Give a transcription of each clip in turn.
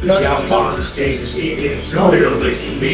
on stage, it's not really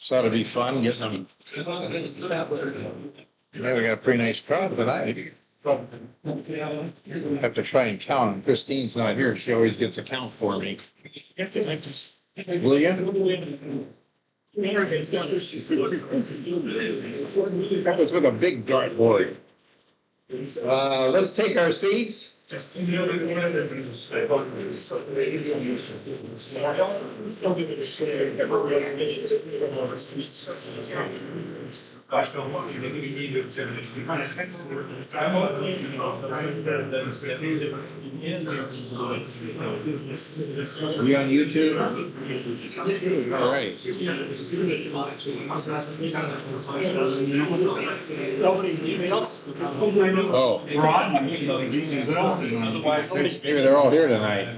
This ought to be fun, get some. Yeah, we got a pretty nice crowd tonight. Have to try and count them. Christine's not here. She always gets a count for me. Will you? That was with a big dartboard. Let's take our seats. We on YouTube? All right. Oh. Maybe they're all here tonight.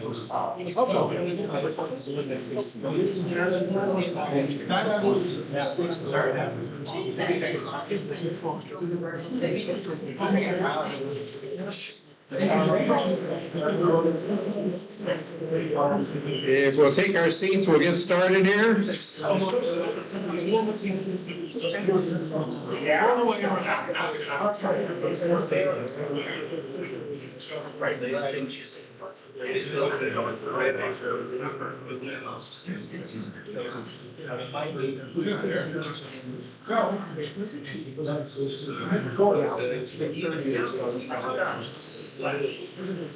If we'll take our seats, we'll get started here.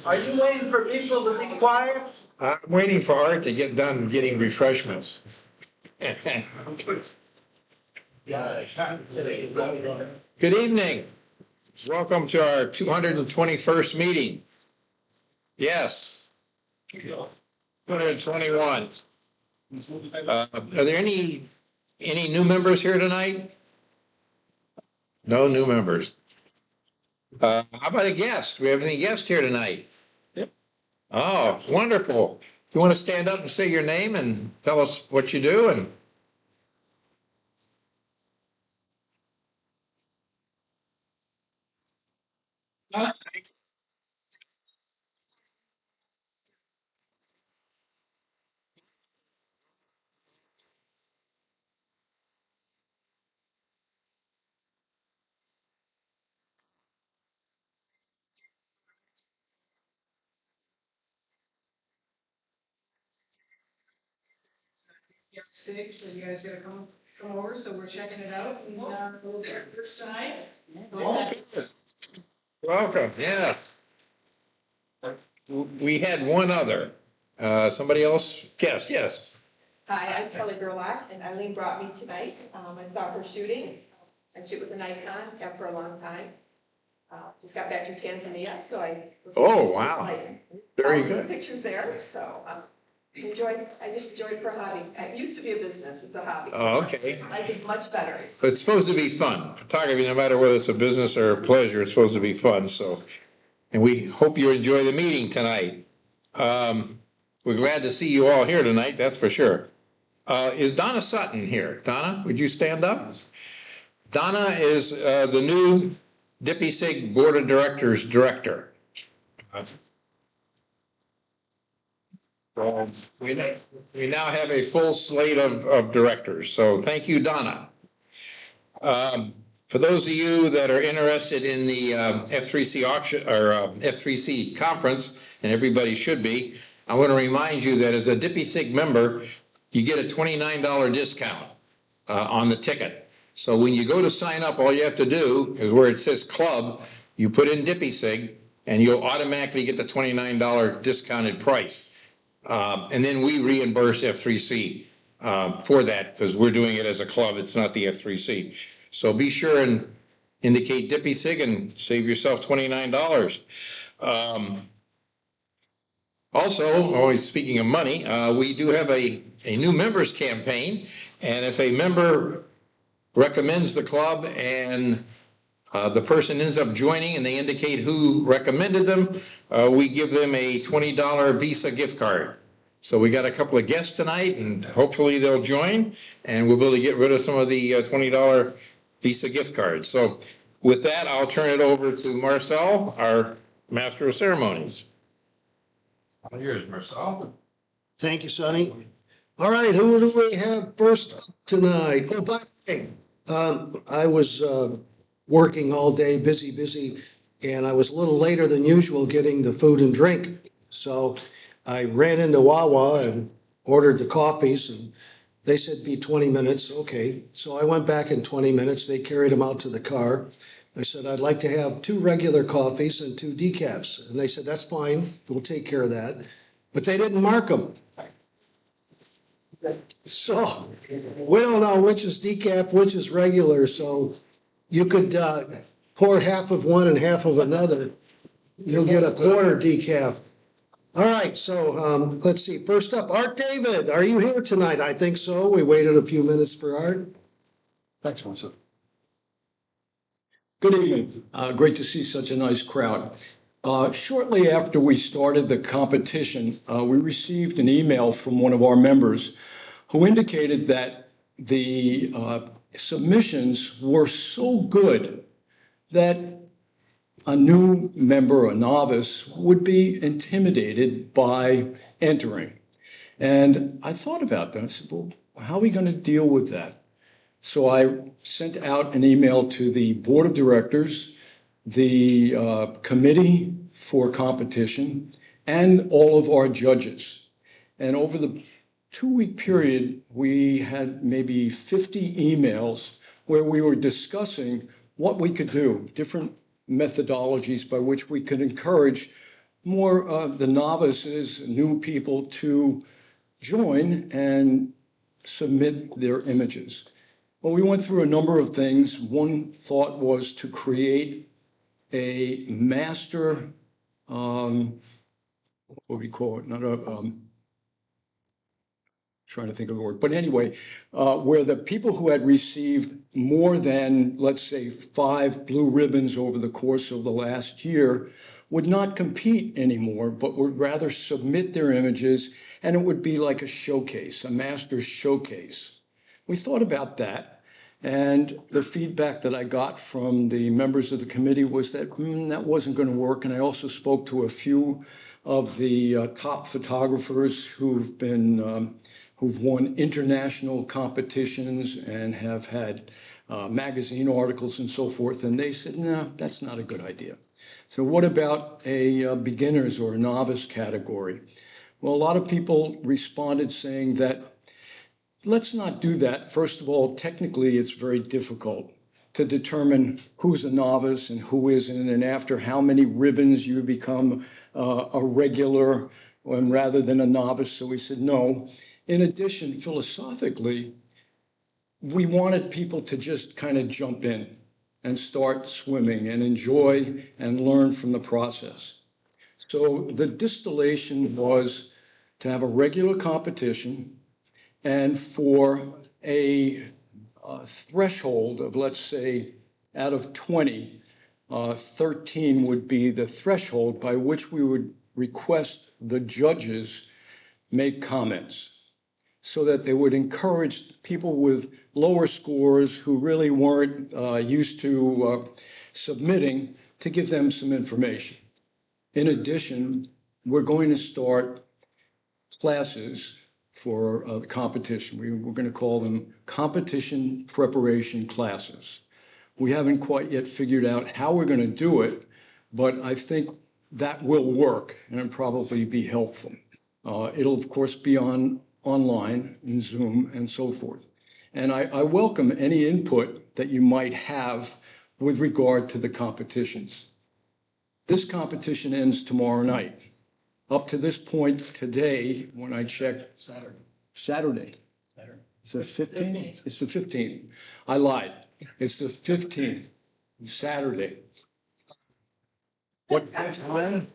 Are you waiting for people to be quiet? I'm waiting for Art to get done getting refreshments. Good evening. Welcome to our 221st meeting. Yes. 221. Are there any new members here tonight? No new members. How about a guest? Do we have any guests here tonight? Yep. Oh, wonderful. You want to stand up and say your name and tell us what you do and SIG, so you guys gotta come over, so we're checking it out, and, we'll be our first time. welcome, yeah. We had one other, somebody else guest, yes. Hi, I'm Kelly Gerlach, and Eileen brought me tonight. I saw her shooting. I shoot with a Nikon, have for a long time. Just got back from Tanzania, so I. Oh, wow. Very Thousands of good. pictures there, so, I just enjoyed it for a hobby. It used to be a business, it's a hobby. Oh, okay. I did much better. But it's supposed to be fun. Photography, no matter whether it's a business or a pleasure, it's supposed to be fun, so. And we hope you enjoy the meeting tonight. We're glad to see you all here tonight, that's for sure. Is Donna Sutton here? Donna, would you stand up? Donna is the new DPI-SIG Board of Directors Director. We now have a full slate of directors, so thank you, Donna. For those of you that are interested in the F3C auction or F3C conference, and everybody should be, I want to remind you that as a DPI-SIG member, you get a $29 discount on the ticket. So when you go to sign up, all you have to do is where it says club, you put in DPI-SIG, and you'll automatically get the $29 discounted price. And then we reimburse F3C for that because we're doing it as a club. It's not the F3C. So be sure and indicate DPI-SIG and save yourself $29. Also, always speaking of money, we do have a new members campaign. And if a member recommends the club and the person ends up joining and they indicate who recommended them, we give them a $20 Visa gift card. So we got a couple of guests tonight and hopefully they'll join and we'll be able to get rid of some of the $20 Visa gift cards. So with that, I'll turn it over to Marcel, our Master of Ceremonies. All yours, Marcel. Thank you, Sonny. All right, who do we have first tonight? Oh, by the way, I was working all day, busy, and I was a little later than usual getting the food and drink. So I ran into Wawa and ordered the coffees, and they said be 20 minutes. Okay, so I went back in 20 minutes. They carried them out to the car. I said, I'd like to have 2 regular coffees and 2 decafs. And they said, that's fine, we'll take care of that. But they didn't mark them. So we don't know which is decaf, which is regular. So you could pour half of one and half of another. You'll get a quarter decaf. All right, so let's see. First up, Art David, are you here tonight? I think so. We waited a few minutes for Art. Thanks, Melissa. Good evening. Great to see such a nice crowd. Shortly after we started the competition, we received an email from one of our members who indicated that the submissions were so good that a new member, a novice, would be intimidated by entering. And I thought about that. I said, well, how are we going to deal with that? So I sent out an email to the board of directors, the committee for competition, and all of our judges. And over the 2-week period, we had maybe 50 emails where we were discussing what we could do, different methodologies by which we could encourage more of the novices, new people to join and submit their images. Well, we went through a number of things. One thought was to create a master, what do we call it? Not a, trying to think of the word, but anyway, where the people who had received more than, let's say, 5 blue ribbons over the course of the last year would not compete anymore, but would rather submit their images, and it would be like a showcase, a master's showcase. We thought about that, and the feedback that I got from the members of the committee was that that wasn't going to work, and I also spoke to a few of the top photographers who've won international competitions and have had magazine articles and so forth, and they said, no, that's not a good idea. So what about a beginners or a novice category? Well, a lot of people responded saying that let's not do that. First of all, technically, it's very difficult to determine who's a novice and who isn't, and after how many ribbons you become a regular rather than a novice. So we said no. In addition, philosophically, we wanted people to just kind of jump in and start swimming and enjoy and learn from the process. So the distillation was to have a regular competition, and for a threshold of, let's say, out of 20, 13 would be the threshold by which we would request the judges make comments, so that they would encourage people with lower scores who really weren't used to submitting to give them some information. In addition, we're going to start classes for the competition. We're going to call them competition preparation classes. We haven't quite yet figured out how we're going to do it, but I think that will work and it'll probably be helpful. It'll, of course, be online in Zoom and so forth. And I welcome any input that you might have with regard to the competitions. This competition ends tomorrow night. Up to this point today, when I checked. Saturday. It's the 15th? It's the 15th. I lied. It's the 15th, Saturday. What time?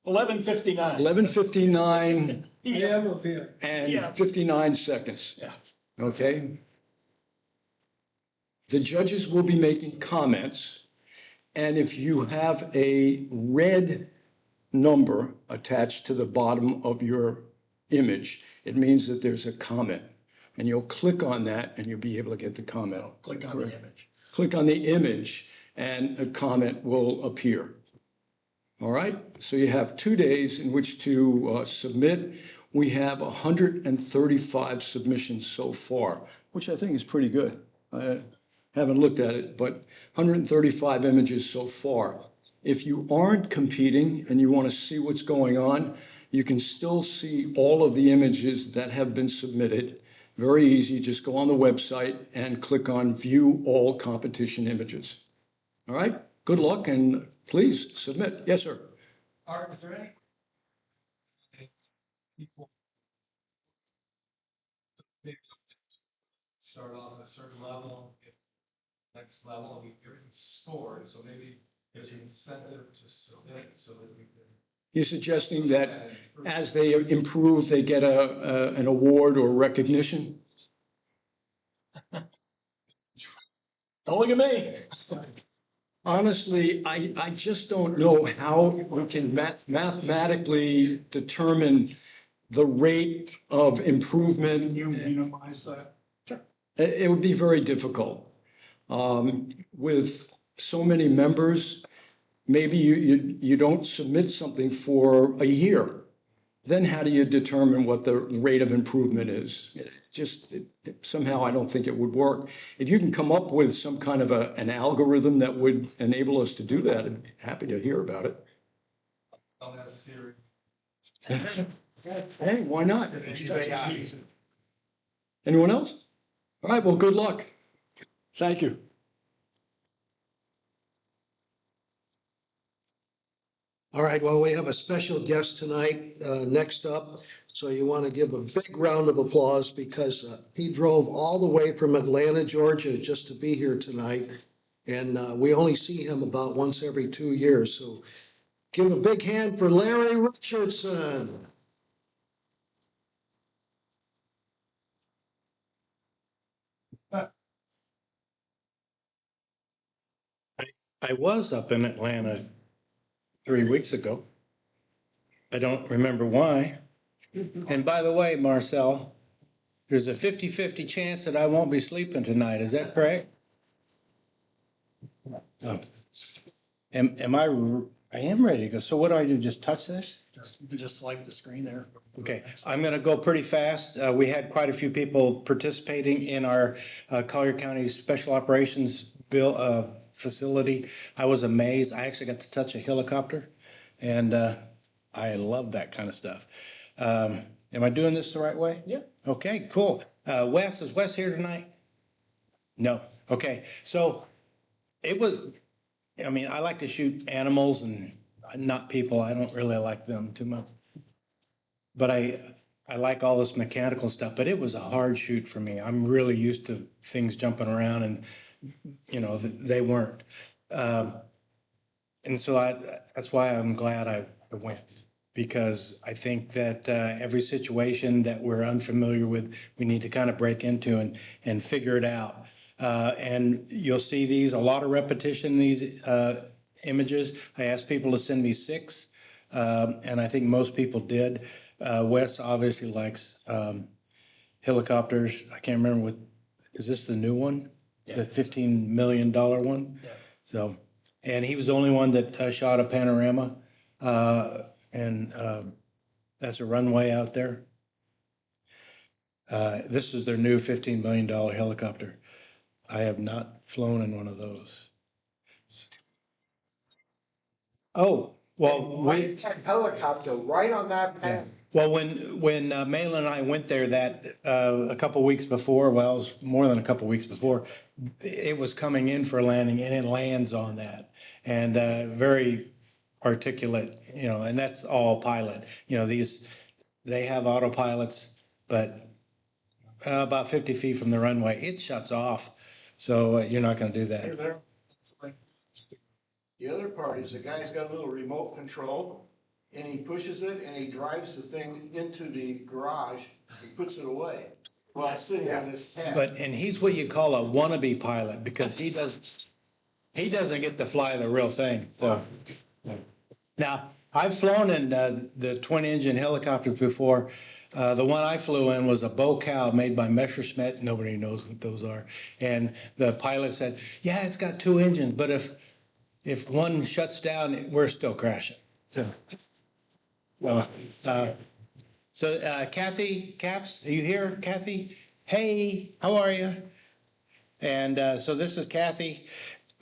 11:59. 11:59 Yeah. and 59 seconds. Yeah. Okay? The judges will be making comments, and if you have a red number attached to the bottom of your image, it means that there's a comment. And you'll click on that and you'll be able to get the comment. Click on the image. Click on the image and a comment will appear. All right, so you have 2 days in which to submit. We have 135 submissions so far, which I think is pretty good. I haven't looked at it, but 135 images so far. If you aren't competing and you want to see what's going on, you can still see all of the images that have been submitted. Very easy, just go on the website and click on View All Competition Images. All right, good luck and please submit. Yes, sir. Art, is there any people maybe start off at a certain level, get next level, and you're scored, so maybe there's an incentive to submit so that we can. You're suggesting that as they improve, they get an award or recognition? Don't look at me. Honestly, I just don't know how we can mathematically determine the rate of improvement. You minimize that. It would be very difficult. With so many members, maybe you don't submit something for a year. Then how do you determine what the rate of improvement is? Somehow I don't think it would work. If you can come up with some kind of an algorithm that would enable us to do that, I'd be happy to hear about it. I'll ask Siri. Hey, why not? Anyone else? All right, well, good luck. Thank you. All right, well, we have a special guest tonight, next up. So you want to give a big round of applause because he drove all the way from Atlanta, Georgia, just to be here tonight. And we only see him about once every 2 years. So give a big hand for Larry Richardson. I was up in Atlanta 3 weeks ago. I don't remember why. And by the way, Marcel, there's a 50-50 chance that I won't be sleeping tonight. Is that correct? Oh. I am ready to go. So what do I do? Just touch this? Just like the screen there. Okay, I'm going to go pretty fast. We had quite a few people participating in our Collier County Special Operations facility. I was amazed. I actually got to touch a helicopter, and I love that kind of stuff. Am I doing this the right way? Yeah. Okay, cool. Wes, is Wes here tonight? No. Okay, so it was, I mean, I like to shoot animals and not people. I don't really like them too much. But I like all this mechanical stuff, but it was a hard shoot for me. I'm really used to things jumping around and, you know, they weren't. And so that's why I'm glad I went, because I think that every situation that we're unfamiliar with, we need to kind of break into and figure it out. And you'll see a lot of repetition in these images. I asked people to send me 6, and I think most people did. Wes obviously likes helicopters. I can't remember is this the new one? Yeah. The $15 million one? Yeah. So, and he was the only one that shot a panorama. And that's a runway out there. This is their new $15 million helicopter. I have not flown in one of those. Oh, well, we. Helicopter right on that pad. Well, when Malin and I went there a couple weeks before, well, it was more than a couple weeks before, it was coming in for landing and it lands on that. And very articulate, you know, and that's all pilot. You know, they have autopilots, but about 50 feet from the runway, it shuts off. So you're not going to do that. The other part is the guy's got a little remote control and he pushes it and he drives the thing into the garage and puts it away while sitting on this pad. And he's what you call a wannabe pilot because he doesn't get to fly the real thing. So now I've flown in the twin engine helicopters before. The one I flew in was a Bocow made by Messerschmitt. Nobody knows what those are. And the pilot said, yeah, it's got 2 engines, but if one shuts down, we're still crashing. So, Kathy Caps, are you here, Kathy? Hey, how are you? And so this is Kathy.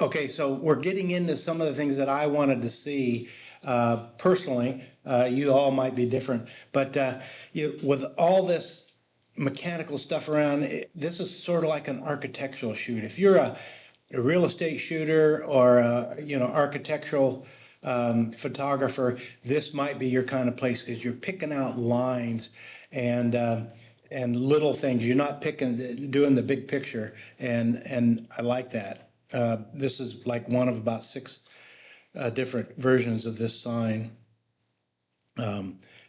Okay, so we're getting into some of the things that I wanted to see personally. You all might be different, but with all this mechanical stuff around, this is sort of like an architectural shoot. If you're a real estate shooter or architectural photographer, this might be your kind of place because you're picking out lines and little things. You're not doing the big picture, and I like that. This is like one of about 6 different versions of this sign.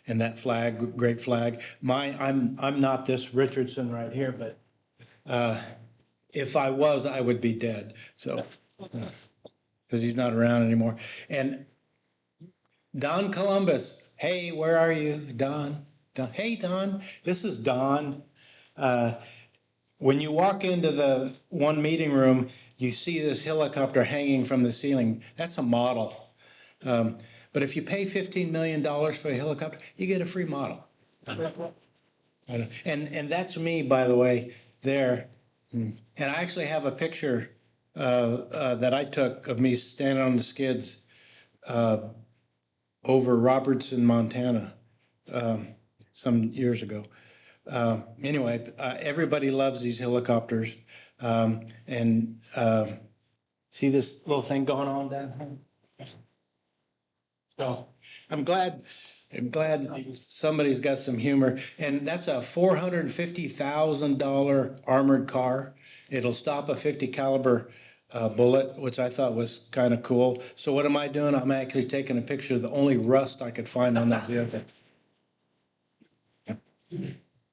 And that flag, great flag. I'm not this Richardson right here, but if I was, I would be dead. So, because he's not around anymore. And Don Columbus, hey, where are you, Don? Hey, Don. This is Don. When you walk into the one meeting room, you see this helicopter hanging from the ceiling. That's a model. But if you pay $15 million for a helicopter, you get a free model. And that's me, by the way, there. And I actually have a picture that I took of me standing on the skids over Robertson, Montana, some years ago. Anyway, everybody loves these helicopters. And see this little thing going on down here? So I'm glad somebody's got some humor. And that's a $450,000 armored car. It'll stop a 50 caliber bullet, which I thought was kind of cool. So what am I doing? I'm actually taking a picture of the only rust I could find on that vehicle.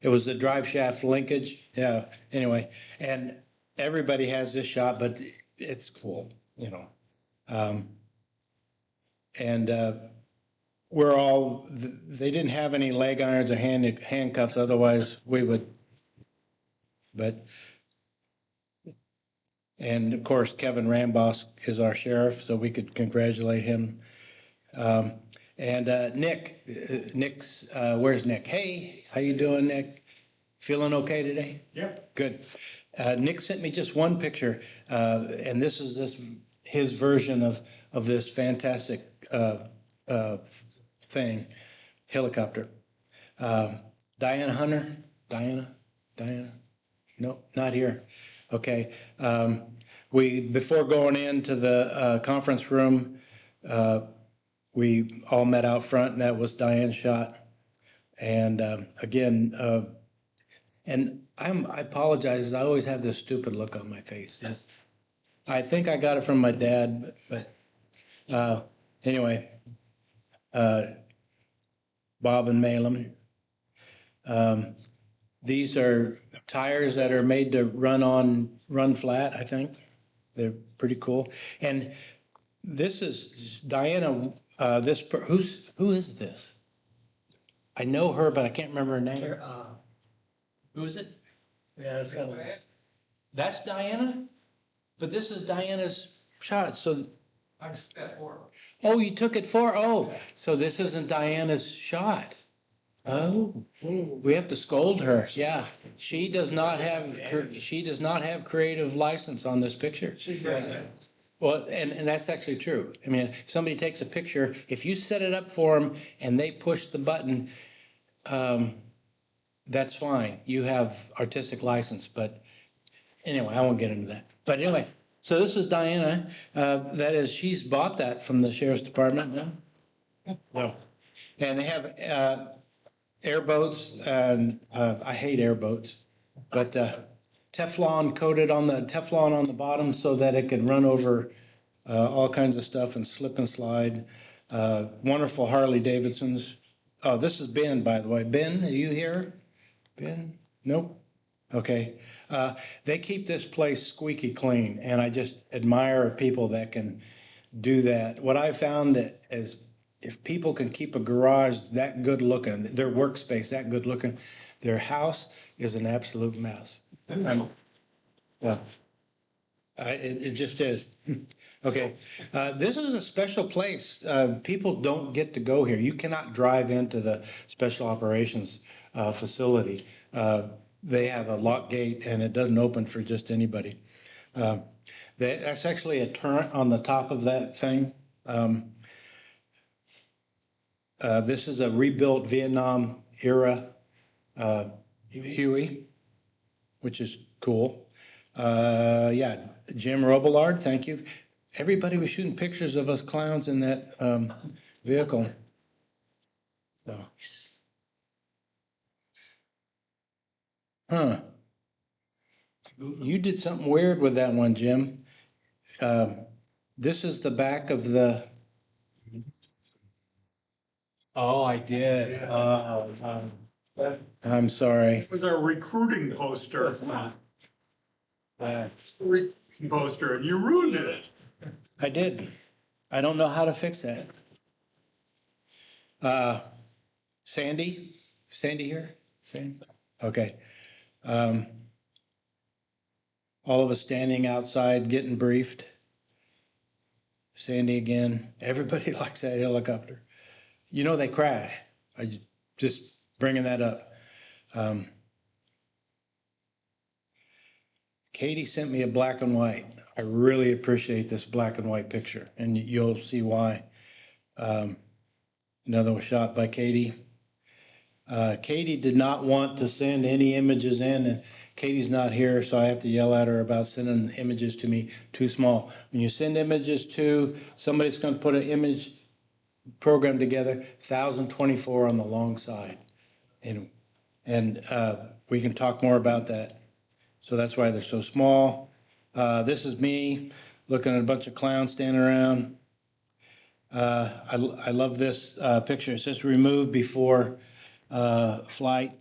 It was the drive shaft linkage. Yeah, anyway. And everybody has this shot, but it's cool, you know. We're all, they didn't have any leg irons or handcuffs, otherwise we would, but, and of course, Kevin Rambos is our sheriff, so we could congratulate him. Nick's, where's Nick? Hey, how you doing, Nick? Feeling okay today? Yep. Good. Nick sent me just one picture, and this is his version of this fantastic thing, helicopter. Diana Hunter, Diana, no, not here. Okay. Before going into the conference room, we all met out front, and that was Diane's shot. And again, and I apologize, 'cause I always have this stupid look on my face. Yes. I think I got it from my dad, but anyway, Bob and Malum. These are tires that are made to run flat, I think. They're pretty cool. And this is Diana, who is this? I know her, but I can't remember her name. Who is it? Yeah, it's got That's Diana? But this is Diana's shot, so, I'm step four. oh, you took it so this isn't Diana's shot. Oh, we have to scold her, yeah. She does not have creative license on this picture. Well, and that's actually true. I mean, if somebody takes a picture, if you set it up for them and they push the button, that's fine. You have artistic license, but anyway, I won't get into that. But anyway, so this is Diana. That is, she's bought that from the sheriff's department. No. And they have airboats, and I hate airboats, but Teflon coated on the bottom so that it could run over all kinds of stuff and slip and slide. Wonderful Harley Davidsons. Oh, this is Ben, by the way. Ben, are you here? Ben? Nope. Okay. They keep this place squeaky clean, and I just admire people that can do that. What I found that is, if people can keep a garage that good looking, their workspace that good looking, their house is an absolute mess. It just is. Okay, this is a special place. People don't get to go here. You cannot drive into the special operations facility. They have a lock gate, and it doesn't open for just anybody. That's actually a turret on the top of that thing. This is a rebuilt Vietnam era Huey, which is cool. Yeah, Jim Robillard, thank you. Everybody was shooting pictures of us clowns in that vehicle. So. Huh. You did something weird with that one, Jim. This is the back of the. Oh, I did. I'm sorry. It was our recruiting poster. Poster, and you ruined it. I did. I don't know how to fix that. Sandy here? Sandy? Okay. all of us standing outside getting briefed. Sandy again, everybody likes that helicopter. You know, they crash. Just bringing that up. Katie sent me a black and white. I really appreciate this black and white picture, and you'll see why. Another one shot by Katie. Katie did not want to send any images in, and Katie's not here, so I have to yell at her about sending images to me too small. When you send images to somebody's going to put an image program together, 1024 on the long side, and we can talk more about that. So that's why they're so small. This is me looking at a bunch of clowns standing around. I love this picture. It says remove before flight.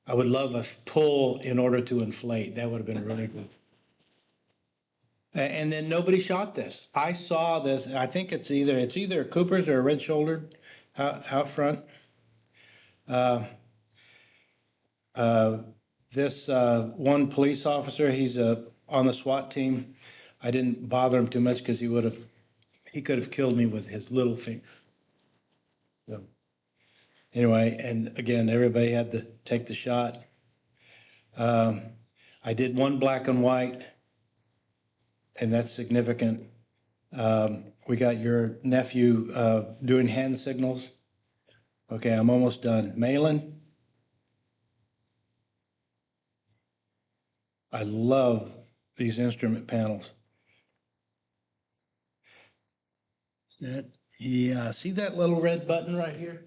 I would love a pull in order to inflate. That would have been really good. And then nobody shot this. I saw this. I think it's either Cooper's or red shouldered out front. This one police officer, he's on the SWAT team. I didn't bother him too much because he could have killed me with his little finger. So anyway, and again, everybody had to take the shot. I did one black and white, and that's significant. We got your nephew doing hand signals. Okay, I'm almost done. Malin, I love these instrument panels. Yeah, see that little red button right here?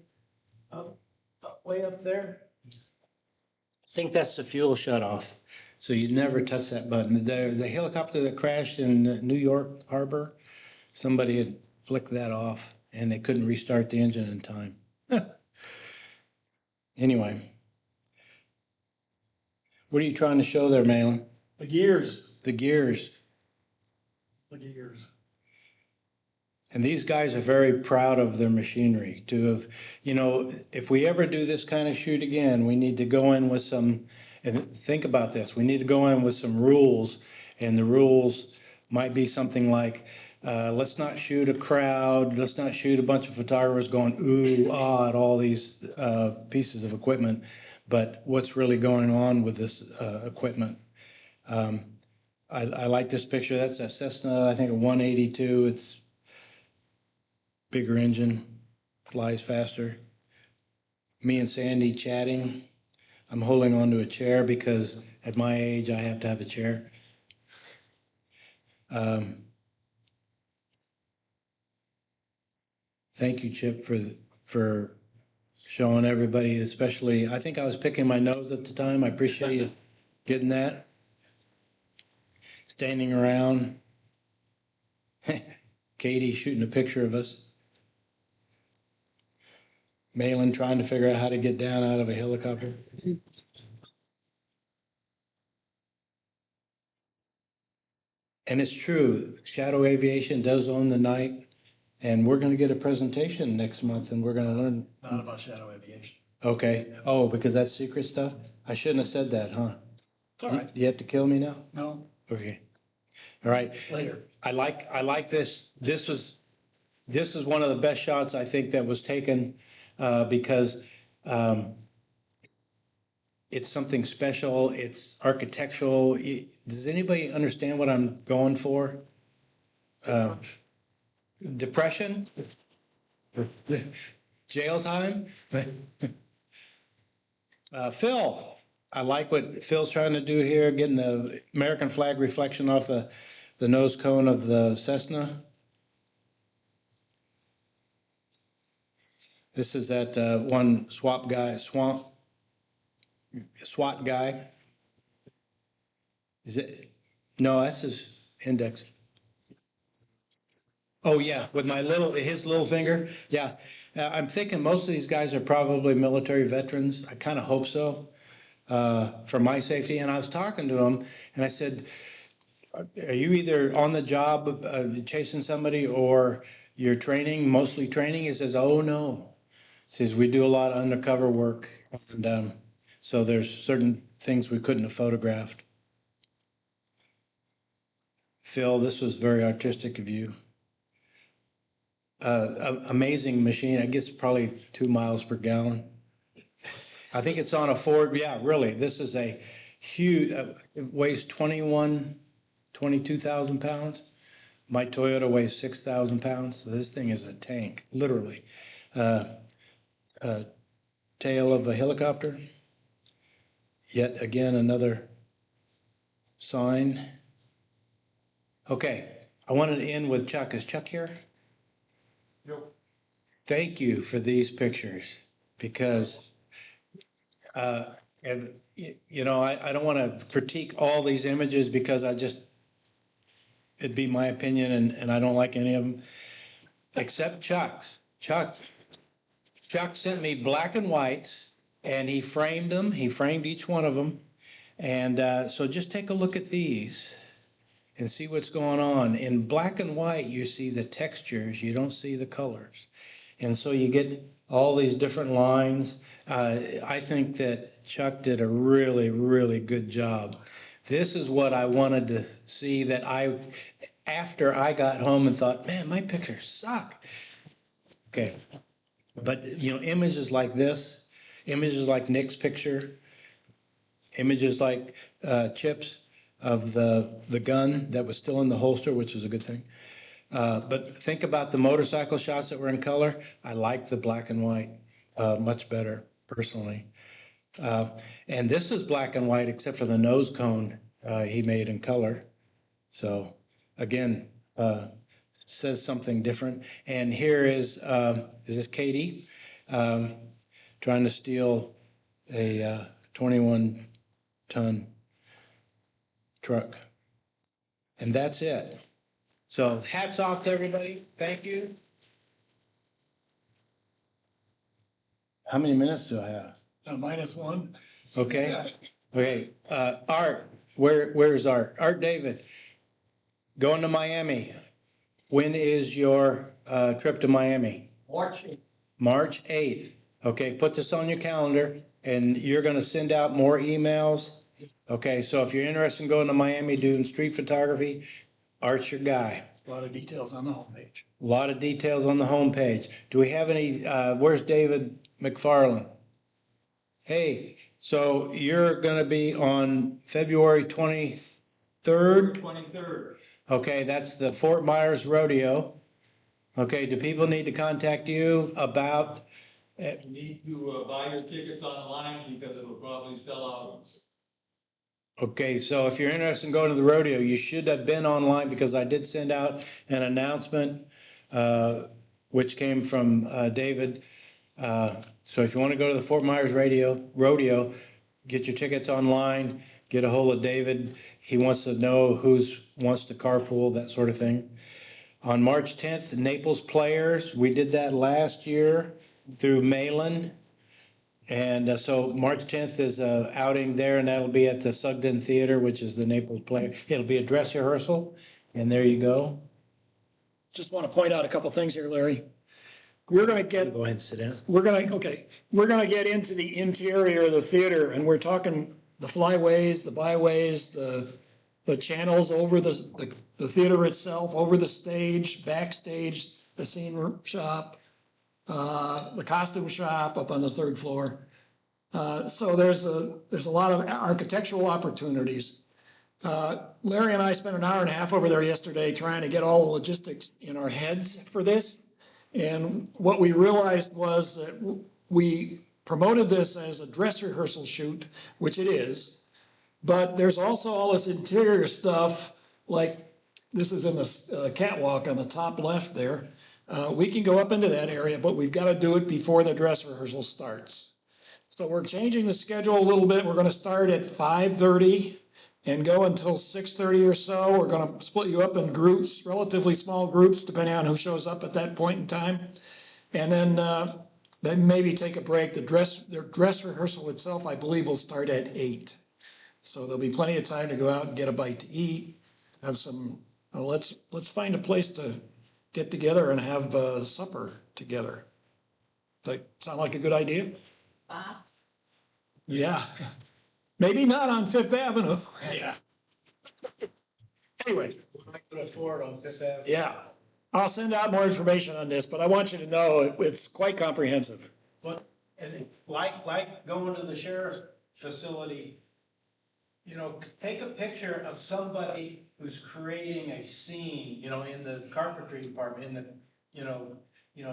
Way up there? I think that's the fuel shutoff. So you never touch that button. The helicopter that crashed in New York Harbor, somebody had flicked that off and they couldn't restart the engine in time. Anyway. What are you trying to show there, Malin? The gears, The gears. the gears. And these guys are very proud of their machinery to have, if we ever do this kind of shoot again, we need to go in with some, and think about this, we need to go in with some rules. And the rules might be something like, let's not shoot a crowd, let's not shoot a bunch of photographers going ooh, ah, at all these pieces of equipment, but what's really going on with this equipment. I like this picture. That's a Cessna, I think a 182. It's bigger engine, flies faster. Me and Sandy chatting. I'm holding onto a chair because at my age, I have to have a chair. Thank you, Chip, for showing everybody, especially, I think I was picking my nose at the time. I appreciate you getting that. Standing around. Katie shooting a picture of us. Malin trying to figure out how to get down out of a helicopter. And it's true, Shadow Aviation does own the night, and we're gonna get a presentation next month, and we're gonna learn. Not about shadow aviation. Okay, oh, because that's secret stuff? I shouldn't have said that, huh? It's all right. You have to kill me now? No, Okay. All right, later. I like this. This is one of the best shots I think that was taken, because, it's something special, it's architectural. Does anybody understand what I'm going for? Depression? Jail time? Phil, I like what Phil's trying to do here, getting the American flag reflection off the nose cone of the Cessna. This is that one SWAT guy. Is it? No, that's his index. Oh, yeah, with his little finger. Yeah. I'm thinking most of these guys are probably military veterans. I kind of hope so, for my safety. And I was talking to him and I said, are you either on the job chasing somebody or you're training, mostly training? He says, oh, no. He says, we do a lot of undercover work. And so there's certain things we couldn't have photographed. Phil, this was very artistic of you. Amazing machine. I guess probably 2 miles per gallon. I think it's on a Ford. Yeah, really. This is a huge, it weighs 22,000 pounds. My Toyota weighs 6,000 pounds. So this thing is a tank, literally. Tail of a helicopter. Yet again, another sign. Okay, I wanted to end with Chuck. Is Chuck here? Yep. Thank you for these pictures because, and you know, I don't want to critique all these images because it'd be my opinion and I don't like any of them, except Chuck's. Chuck sent me black and whites and he framed them. He framed each one of them. And so just take a look at these and see what's going on. In black and white, you see the textures, you don't see the colors. And so you get all these different lines. I think that Chuck did a really, really good job. This is what I wanted to see after I got home and thought, man, my pictures suck. Okay. But, you know, images like this, images like Nick's picture, images like Chip's of the gun that was still in the holster, which was a good thing. But think about the motorcycle shots that were in color. I like the black and white much better, personally. And this is black and white except for the nose cone he made in color. So again, says something different. And here is this Katie trying to steal a 21-ton truck. And that's it. So hats off to everybody. Thank you. How many minutes do I have? -1. Okay. Okay. Art, where's Art? Art David, going to Miami. When is your trip to Miami? March 8th. March 8th. Okay, put this on your calendar and you're gonna send out more emails. Okay, so if you're interested in going to Miami doing street photography, Art's your guy. A lot of details on the homepage. A lot of details on the homepage. Do we have any, where's David McFarland? Hey, so you're gonna be on February 23rd? 23rd. Okay, that's the Fort Myers Rodeo. Okay, do people need to contact you about? You need to buy your tickets online because it'll probably sell out. Okay, so if you're interested in going to the rodeo, you should have been online because I did send out an announcement, which came from David. So if you want to go to the Fort Myers rodeo, get your tickets online, get a hold of David. He wants to know wants to carpool, that sort of thing. On March 10th, the Naples Players, we did that last year through Malin. And so March 10th is a outing there, and that'll be at the Sugden Theater, which is the Naples Player. It'll be a dress rehearsal, and there you go. Just want to point out a couple things here, Larry. We're gonna get, Go ahead and sit down. we're gonna get into the interior of the theater, and we're talking the flyways, the byways, the channels over the theater itself, over the stage, backstage, the scene shop, the costume shop up on the 3rd floor. So there's a lot of architectural opportunities. Larry and I spent an hour and a half over there yesterday trying to get all the logistics in our heads for this. And what we realized was that we promoted this as a dress rehearsal shoot, which it is, but there's also all this interior stuff, like this is in the catwalk on the top left there. We can go up into that area, but we've got to do it before the dress rehearsal starts. So we're changing the schedule a little bit. We're going to start at 5:30 and go until 6:30 or so. We're going to split you up in groups, relatively small groups, depending on who shows up at that point in time. And then maybe take a break. The dress rehearsal itself, I believe, will start at 8. So there'll be plenty of time to go out and get a bite to eat, have some, let's find a place to get together and have supper together. Does that sound like a good idea? Yeah. Maybe not on Fifth Avenue. Yeah. Anyway, I could afford them, just have. Yeah. I'll send out more information on this, but I want you to know it's quite comprehensive. But, and it's like going to the sheriff's facility, you know, take a picture of somebody who's creating a scene, you know, in the carpentry department, in the,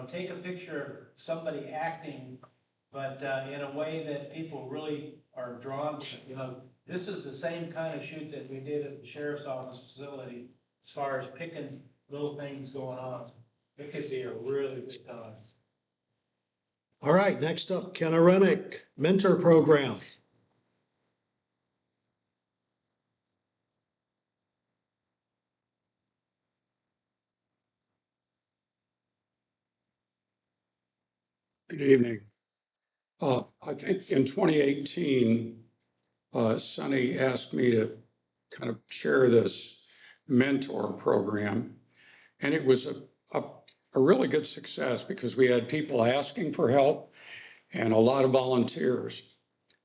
take a picture of somebody acting, but, in a way that people really are drawn to, you know. This is the same kind of shoot that we did at the sheriff's office facility, as far as picking little things going on. It could be a really good time. All right, next up, Ken Arenik, Mentor Program. Good evening. I think in 2018, Sonny asked me to kind of chair this mentor program. And it was a really good success because we had people asking for help and a lot of volunteers.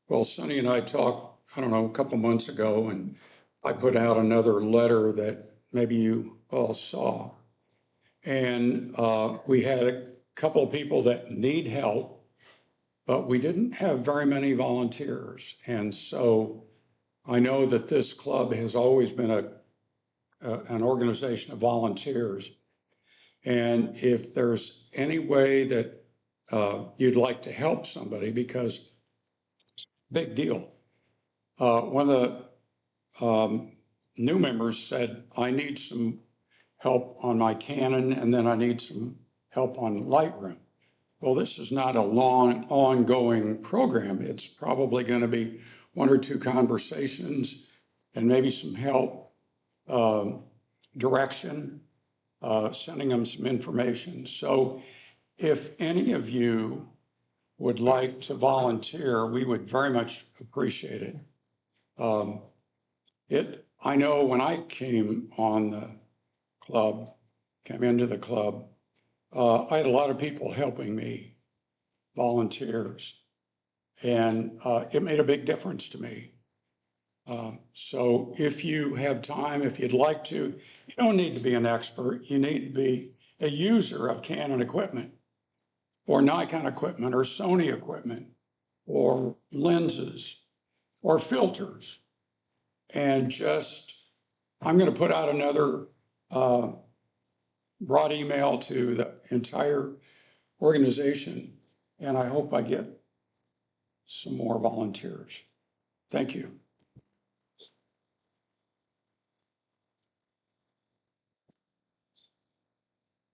Well, Sonny and I talked, I don't know, a couple months ago, and I put out another letter that maybe you all saw. And we had a couple of people that need help, but we didn't have very many volunteers. And so I know that this club has always been an organization of volunteers. And if there's any way that you'd like to help somebody, because big deal. One of the new members said, I need some help on my Canon, and then I need some help on Lightroom. Well, this is not a long, ongoing program. It's probably going to be one or two conversations and maybe some help, direction, sending them some information. So if any of you would like to volunteer, we would very much appreciate it. I know when I came on the club, came into the club, I had a lot of people helping me, volunteers, and it made a big difference to me. So if you have time, if you'd like to, you don't need to be an expert. You need to be a user of Canon equipment or Nikon equipment or Sony equipment or lenses or filters. And just, I'm going to put out another broad email to the entire organization, and I hope I get some more volunteers. Thank you.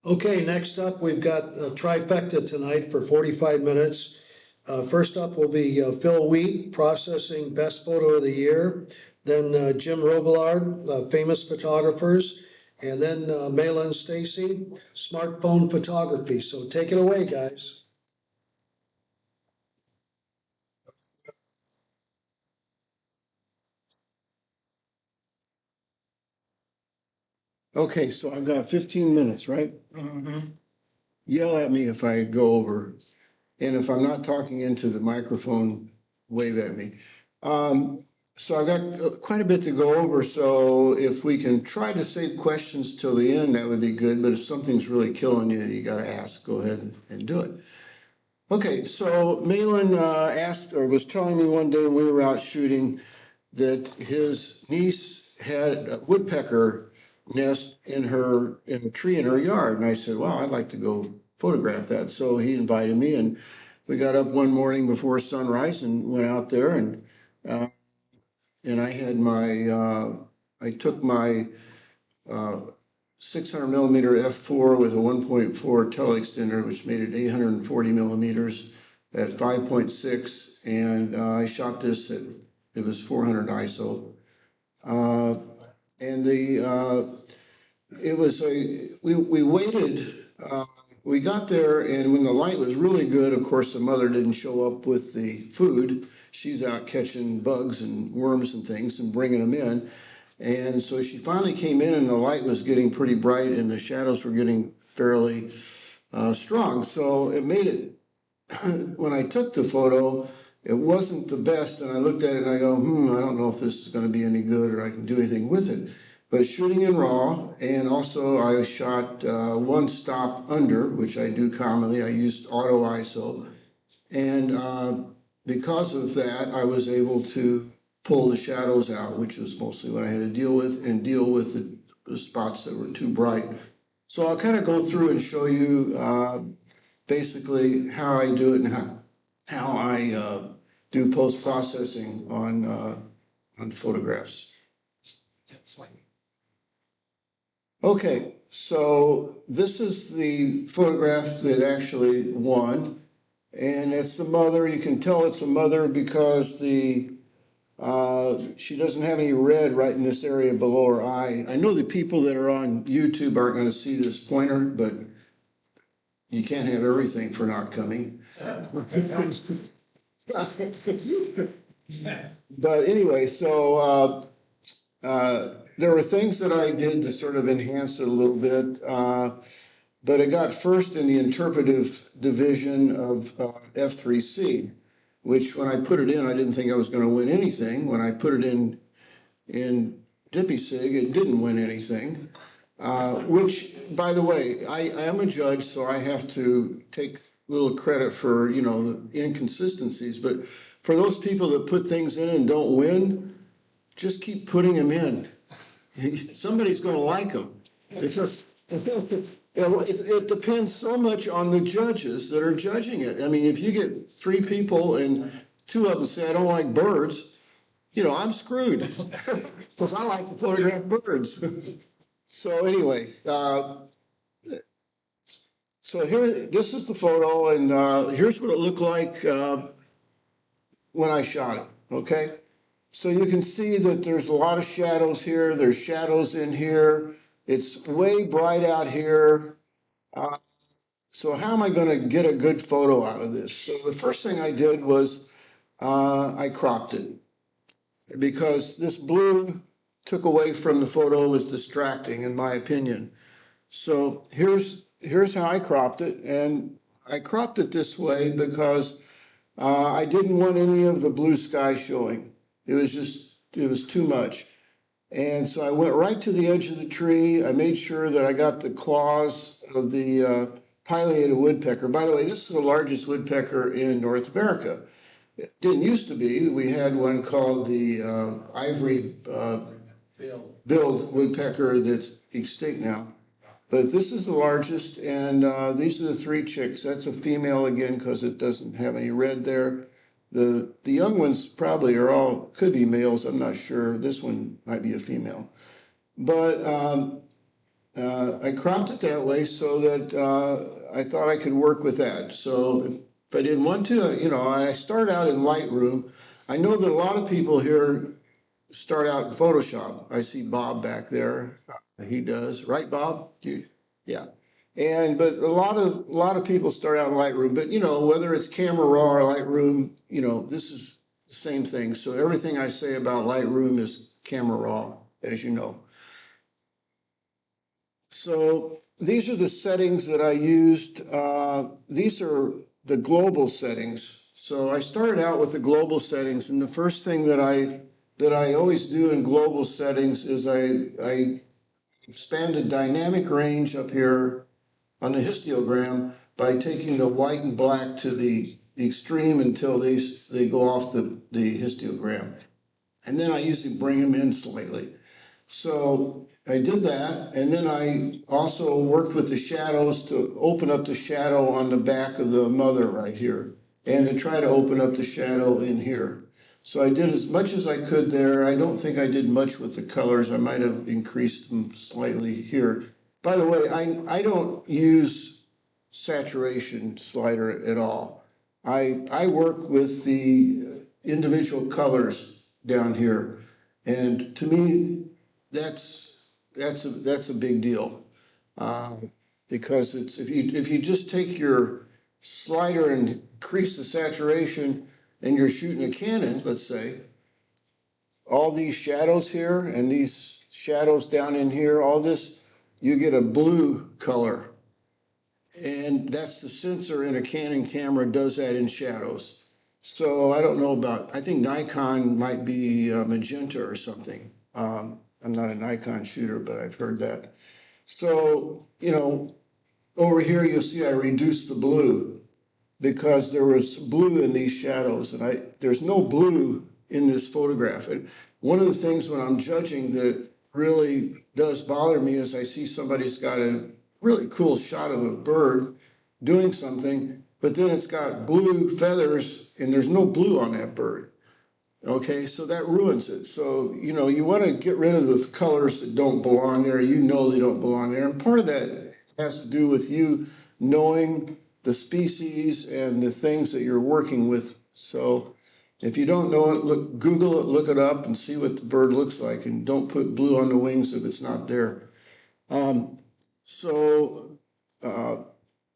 Okay, next up, we've got a trifecta tonight for 45 minutes. First up will be Phil Wheat, Processing Best Photo of the Year. Then Jim Robillard, Famous Photographers. And then Malin Stacy, Smartphone Photography. So take it away, guys. Okay, so I've got 15 minutes, right? Yell at me if I go over. And if I'm not talking into the microphone, wave at me. So I've got quite a bit to go over. So if we can try to save questions till the end, that would be good. But if something's really killing you, you got to ask, go ahead and do it. Okay, so Malin asked or was telling me one day when we were out shooting that his niece had a woodpecker nest in a tree in her yard. And I said, well, I'd like to go photograph that. So he invited me, and we got up one morning before sunrise and went out there, and I had I took my 600 millimeter f4 with a 1.4 teleextender, which made it 840 millimeters at 5.6. And I shot this at, it was 400 ISO. And it was we waited, we got there, and when the light was really good, of course, the mother didn't show up with the food. She's out catching bugs and worms and things and bringing them in. And so she finally came in, and the light was getting pretty bright and the shadows were getting fairly strong. So it made it, when I took the photo, it wasn't the best. And I looked at it and I go, I don't know if this is going to be any good or I can do anything with it. but shooting in RAW, and also I shot one stop under, which I do commonly. I used auto ISO, and because of that, I was able to pull the shadows out, which was mostly what I had to deal with, and deal with the spots that were too bright. So I'll kind of go through and show you basically how I do it and how I do post-processing on photographs. Okay, so this is the photograph that actually won, and it's the mother. You can tell it's a mother because she doesn't have any red right in this area below her eye. I know the people that are on YouTube aren't going to see this pointer, but you can't have everything for not coming. But anyway, so there were things that I did to sort of enhance it a little bit, but it got first in the interpretive division of F3C, which when I put it in, I didn't think I was going to win anything. When I put it in DPI-SIG, it didn't win anything, which, by the way, I am a judge, so I have to take a little credit for, you know, the inconsistencies. But for those people that put things in and don't win, just keep putting them in. Somebody's going to like them, because it depends so much on the judges that are judging it. I mean, if you get 3 people and 2 of them say, I don't like birds, you know, I'm screwed because I like to photograph birds. So anyway, so here, this is the photo, and here's what it looked like when I shot it, okay? So you can see that there's a lot of shadows here. There's shadows in here. It's way bright out here. So how am I going to get a good photo out of this? So the first thing I did was I cropped it, because this blue took away from the photo, was distracting in my opinion. So here's how I cropped it, and I cropped it this way because I didn't want any of the blue sky showing. It was too much. And so I went right to the edge of the tree. I made sure that I got the claws of the pileated woodpecker. By the way, this is the largest woodpecker in North America. It didn't used to be. We had one called the ivory billed woodpecker that's extinct now. But this is the largest, and these are the 3 chicks. That's a female again because it doesn't have any red there. The young ones probably are all, could be males, I'm not sure. This one might be a female. But I cropped it that way so that I thought I could work with that. So if I didn't want to, you know, I start out in Lightroom. I know that a lot of people here start out in Photoshop. I see Bob back there. He does, right, Bob? Yeah. But a lot of people start out in Lightroom, but you know, whether it's Camera Raw or Lightroom, you know, this is the same thing. So everything I say about Lightroom is Camera Raw, as you know. So these are the settings that I used. These are the global settings. So I started out with the global settings, and the first thing that I always do in global settings is I expand the dynamic range up here on the histogram by taking the white and black to the extreme until they go off the histogram. And then I usually bring them in slightly. So I did that, and then I also worked with the shadows to open up the shadow on the back of the mother right here, and to try to open up the shadow in here. So I did as much as I could there. I don't think I did much with the colors. I might have increased them slightly here. By the way, I don't use saturation slider at all. I work with the individual colors down here, and to me, that's a big deal, because it's if you just take your slider and increase the saturation, and you're shooting a Canon, let's say, all these shadows here and these shadows down in here, all this, you get a blue color. And that's the sensor in a Canon camera does that in shadows. So I don't know about, I think Nikon might be magenta or something. I'm not a Nikon shooter, but I've heard that. So, over here, you'll see I reduced the blue because there was blue in these shadows, and there's no blue in this photograph. And one of the things when I'm judging that really does bother me is I see somebody's got a really cool shot of a bird doing something, but then it's got blue feathers and there's no blue on that bird. Okay, so that ruins it. So, you want to get rid of the colors that don't belong there. You know they don't belong there. And part of that has to do with you knowing the species and the things that you're working with. So if you don't know it, Google it, look it up and see what the bird looks like, and don't put blue on the wings if it's not there. So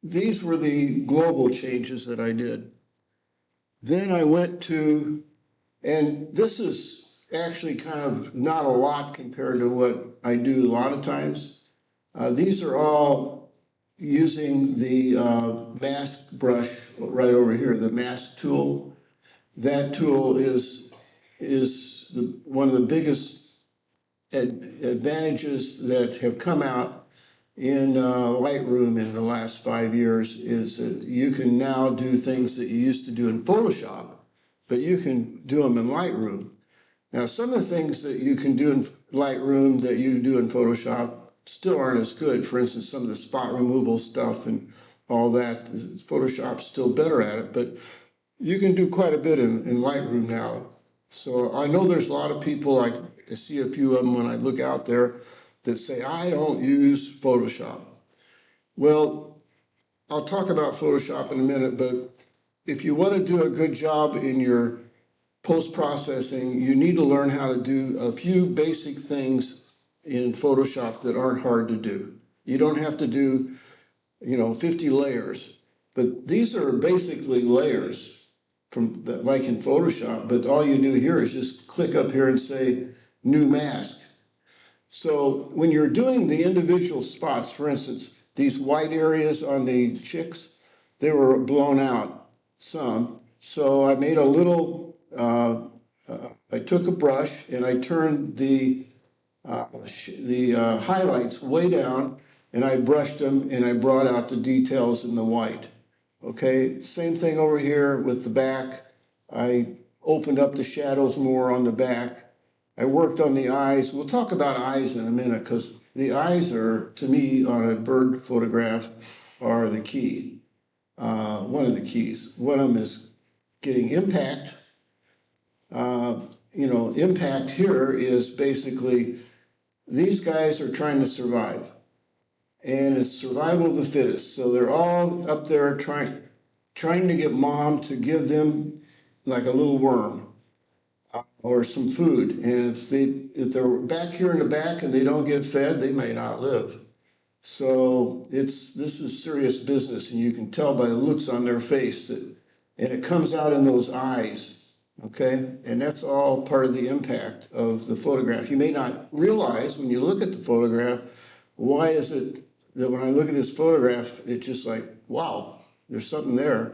these were the global changes that I did. Then I went to, and this is actually kind of not a lot compared to what I do a lot of times. These are all using the mask brush right over here, the mask tool. That tool is one of the biggest advantages that have come out in Lightroom in the last 5 years is that you can now do things that you used to do in Photoshop, but you can do them in Lightroom. Now, some of the things that you can do in Lightroom that you do in Photoshop still aren't as good. For instance, some of the spot removal stuff and all that, Photoshop's still better at it, but you can do quite a bit in Lightroom now. So I know there's a lot of people, I see a few of them when I look out there, that say, I don't use Photoshop. Well, I'll talk about Photoshop in a minute, but if you want to do a good job in your post-processing, you need to learn how to do a few basic things in Photoshop that aren't hard to do. You don't have to do, 50 layers, but these are basically layers like in Photoshop, but all you do here is just click up here and say new mask. So when you're doing the individual spots, for instance, these white areas on the chicks, they were blown out some. So I made a little, I took a brush and I turned the highlights way down and I brushed them and I brought out the details in the white. Okay, same thing over here with the back. I opened up the shadows more on the back. I worked on the eyes. We'll talk about eyes in a minute because the eyes are, to me, on a bird photograph, are the key. One of the keys. One of them is getting impact. Impact here is basically these guys are trying to survive. And it's survival of the fittest. So they're all up there trying to get mom to give them like a little worm or some food. And if they're back here in the back and they don't get fed, they may not live. So this is serious business, and you can tell by the looks on their face and it comes out in those eyes. Okay, and that's all part of the impact of the photograph. You may not realize when you look at the photograph, why is it that when I look at this photograph, it's just like, wow, there's something there.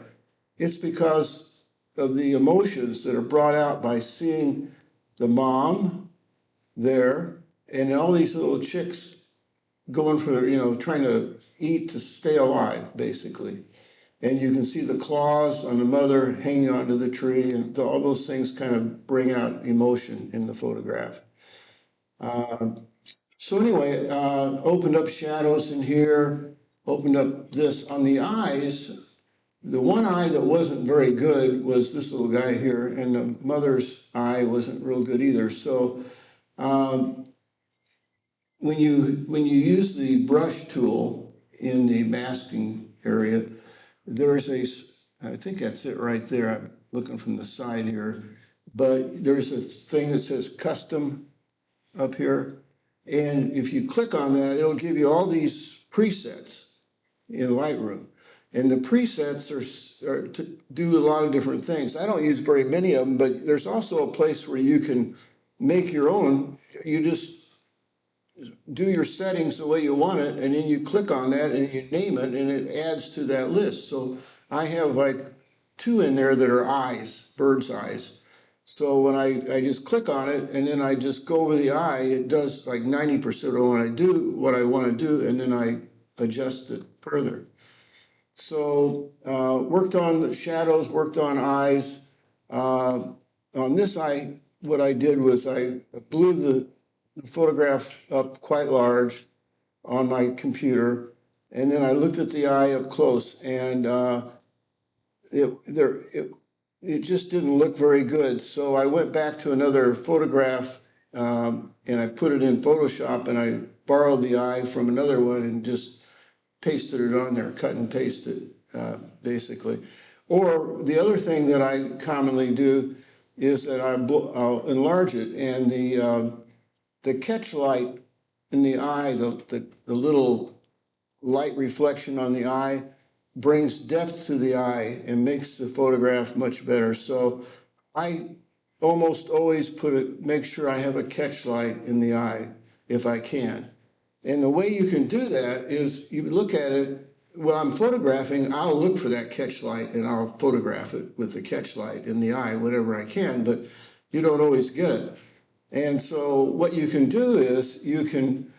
It's because of the emotions that are brought out by seeing the mom there and all these little chicks going for, trying to eat to stay alive, basically. And you can see the claws on the mother hanging onto the tree, and all those things kind of bring out emotion in the photograph. So anyway, opened up shadows in here, opened up this. On the eyes, the one eye that wasn't very good was this little guy here, and the mother's eye wasn't real good either. So when you use the brush tool in the masking area, there's I think that's it right there. I'm looking from the side here, but there's a thing that says custom up here. And if you click on that, it'll give you all these presets in Lightroom. And the presets are to do a lot of different things. I don't use very many of them, but there's also a place where you can make your own. You just do your settings the way you want it, and then you click on that and you name it, and it adds to that list. So I have like 2 in there that are eyes, bird's eyes. So when I just click on it and then I just go over the eye, it does like 90% of what I want to do, and then I adjust it further. So, worked on the shadows, worked on eyes. On this eye, what I did was I blew the photograph up quite large on my computer, and then I looked at the eye up close, and it just didn't look very good. So I went back to another photograph, and I put it in Photoshop, and I borrowed the eye from another one and just pasted it on there, cut and pasted, basically. Or the other thing that I commonly do is that I'll enlarge it, and the catch light in the eye, the little light reflection on the eye brings depth to the eye and makes the photograph much better. So I almost always make sure I have a catch light in the eye if I can. And the way you can do that is you look at it, when I'm photographing, I'll look for that catch light and I'll photograph it with the catch light in the eye whenever I can, but you don't always get it. And so what you can do is you can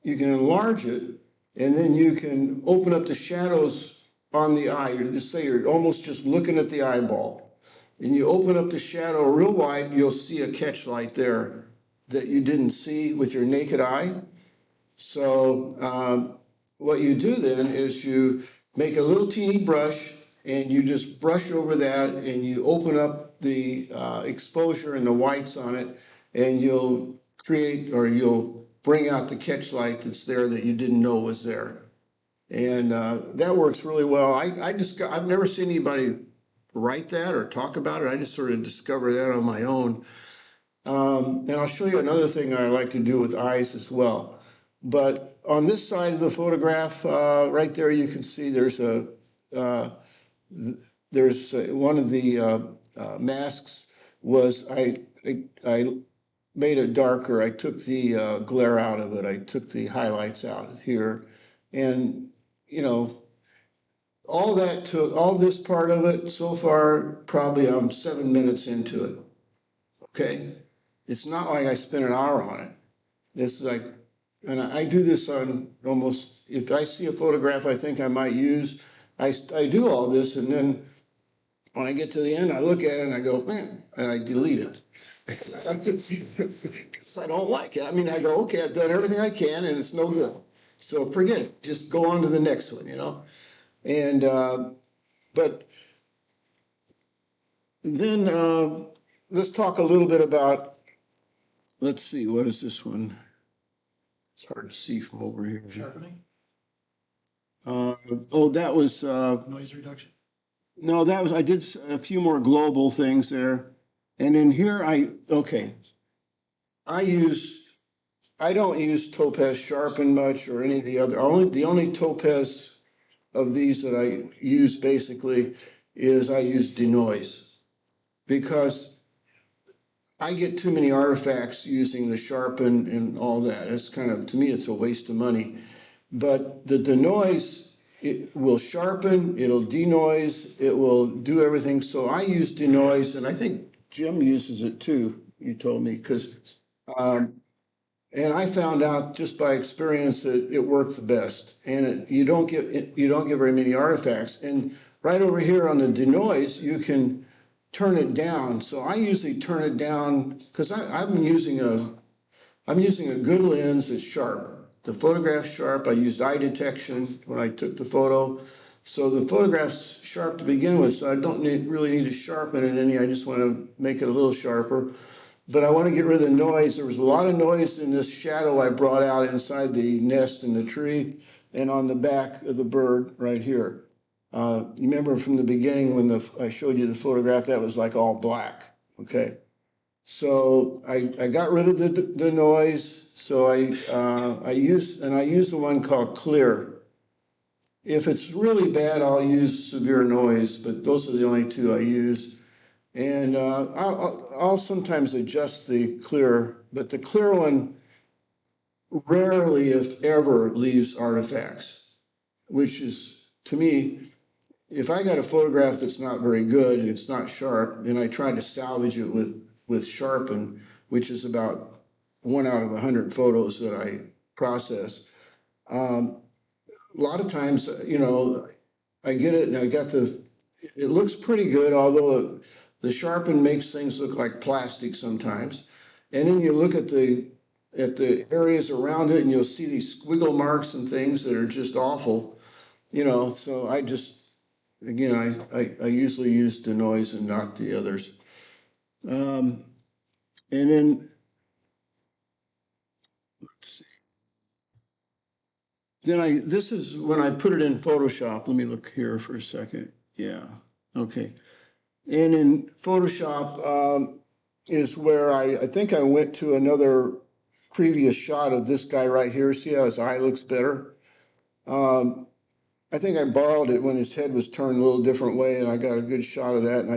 enlarge it, and then you can open up the shadows on the eye. Just say you're almost just looking at the eyeball, and you open up the shadow real wide, you'll see a catch light there that you didn't see with your naked eye. So what you do then is you make a little teeny brush, and you just brush over that, and you open up the exposure and the whites on it, and you'll bring out the catch light that's there that you didn't know was there. And that works really well. I've never seen anybody write that or talk about it. I just sort of discovered that on my own. And I'll show you another thing I like to do with eyes as well. But on this side of the photograph, right there, you can see there's one of the masks was I made it darker. I took the glare out of it. I took the highlights out here, and all this part of it so far, probably I'm 7 minutes into it. Okay, it's not like I spent an hour on it. It's like, and I do this on almost, if I see a photograph I think I might use, I do all this, and then when I get to the end, I look at it and I go, man, and I delete it. Because I don't like it. I mean, I go, okay, I've done everything I can and it's no good. So forget it. Just go on to the next one, And, but then let's talk a little bit about, let's see, what is this one? It's hard to see from over here. Sharpening, That was, noise reduction. no, I did a few more global things there. And in here, I don't use Topaz Sharpen much or any of the other. The only Topaz of these that I use basically is I use denoise, because I get too many artifacts using the Sharpen and all that. It's kind of, to me, it's a waste of money. But the denoise, it will sharpen, it'll denoise, it will do everything. So I use denoise, and I think Jim uses it too, you told me, because and I found out just by experience that it worked the best, and you don't get very many artifacts. And right over here on the denoise, you can turn it down. So I usually turn it down because I'm using a good lens that's sharp. The photograph's sharp. I used eye detection when I took the photo. So the photograph's sharp to begin with, so I don't really need to sharpen it any. I just want to make it a little sharper. But I want to get rid of the noise. There was a lot of noise in this shadow I brought out inside the nest in the tree and on the back of the bird right here. You remember from the beginning when I showed you the photograph, that was like all black, okay? So I got rid of the noise. So I use the one called clear. If it's really bad, I'll use severe noise, but those are the only two I use. And I'll sometimes adjust the clear, but the clear one rarely, if ever, leaves artifacts, which is, to me, if I got a photograph that's not very good and it's not sharp, then I try to salvage it with sharpen, which is about 1 out of 100 photos that I process. A lot of times, I get it and it looks pretty good, although the sharpen makes things look like plastic sometimes. And then you look at the areas around it and you'll see these squiggle marks and things that are just awful, so I just, again, I usually use denoise and not the others. And then, let's see. This is when I put it in Photoshop. Let me look here for a second. Yeah, okay. And in Photoshop is where I think I went to another previous shot of this guy right here. See how his eye looks better? I think I borrowed it when his head was turned a little different way, and I got a good shot of that. And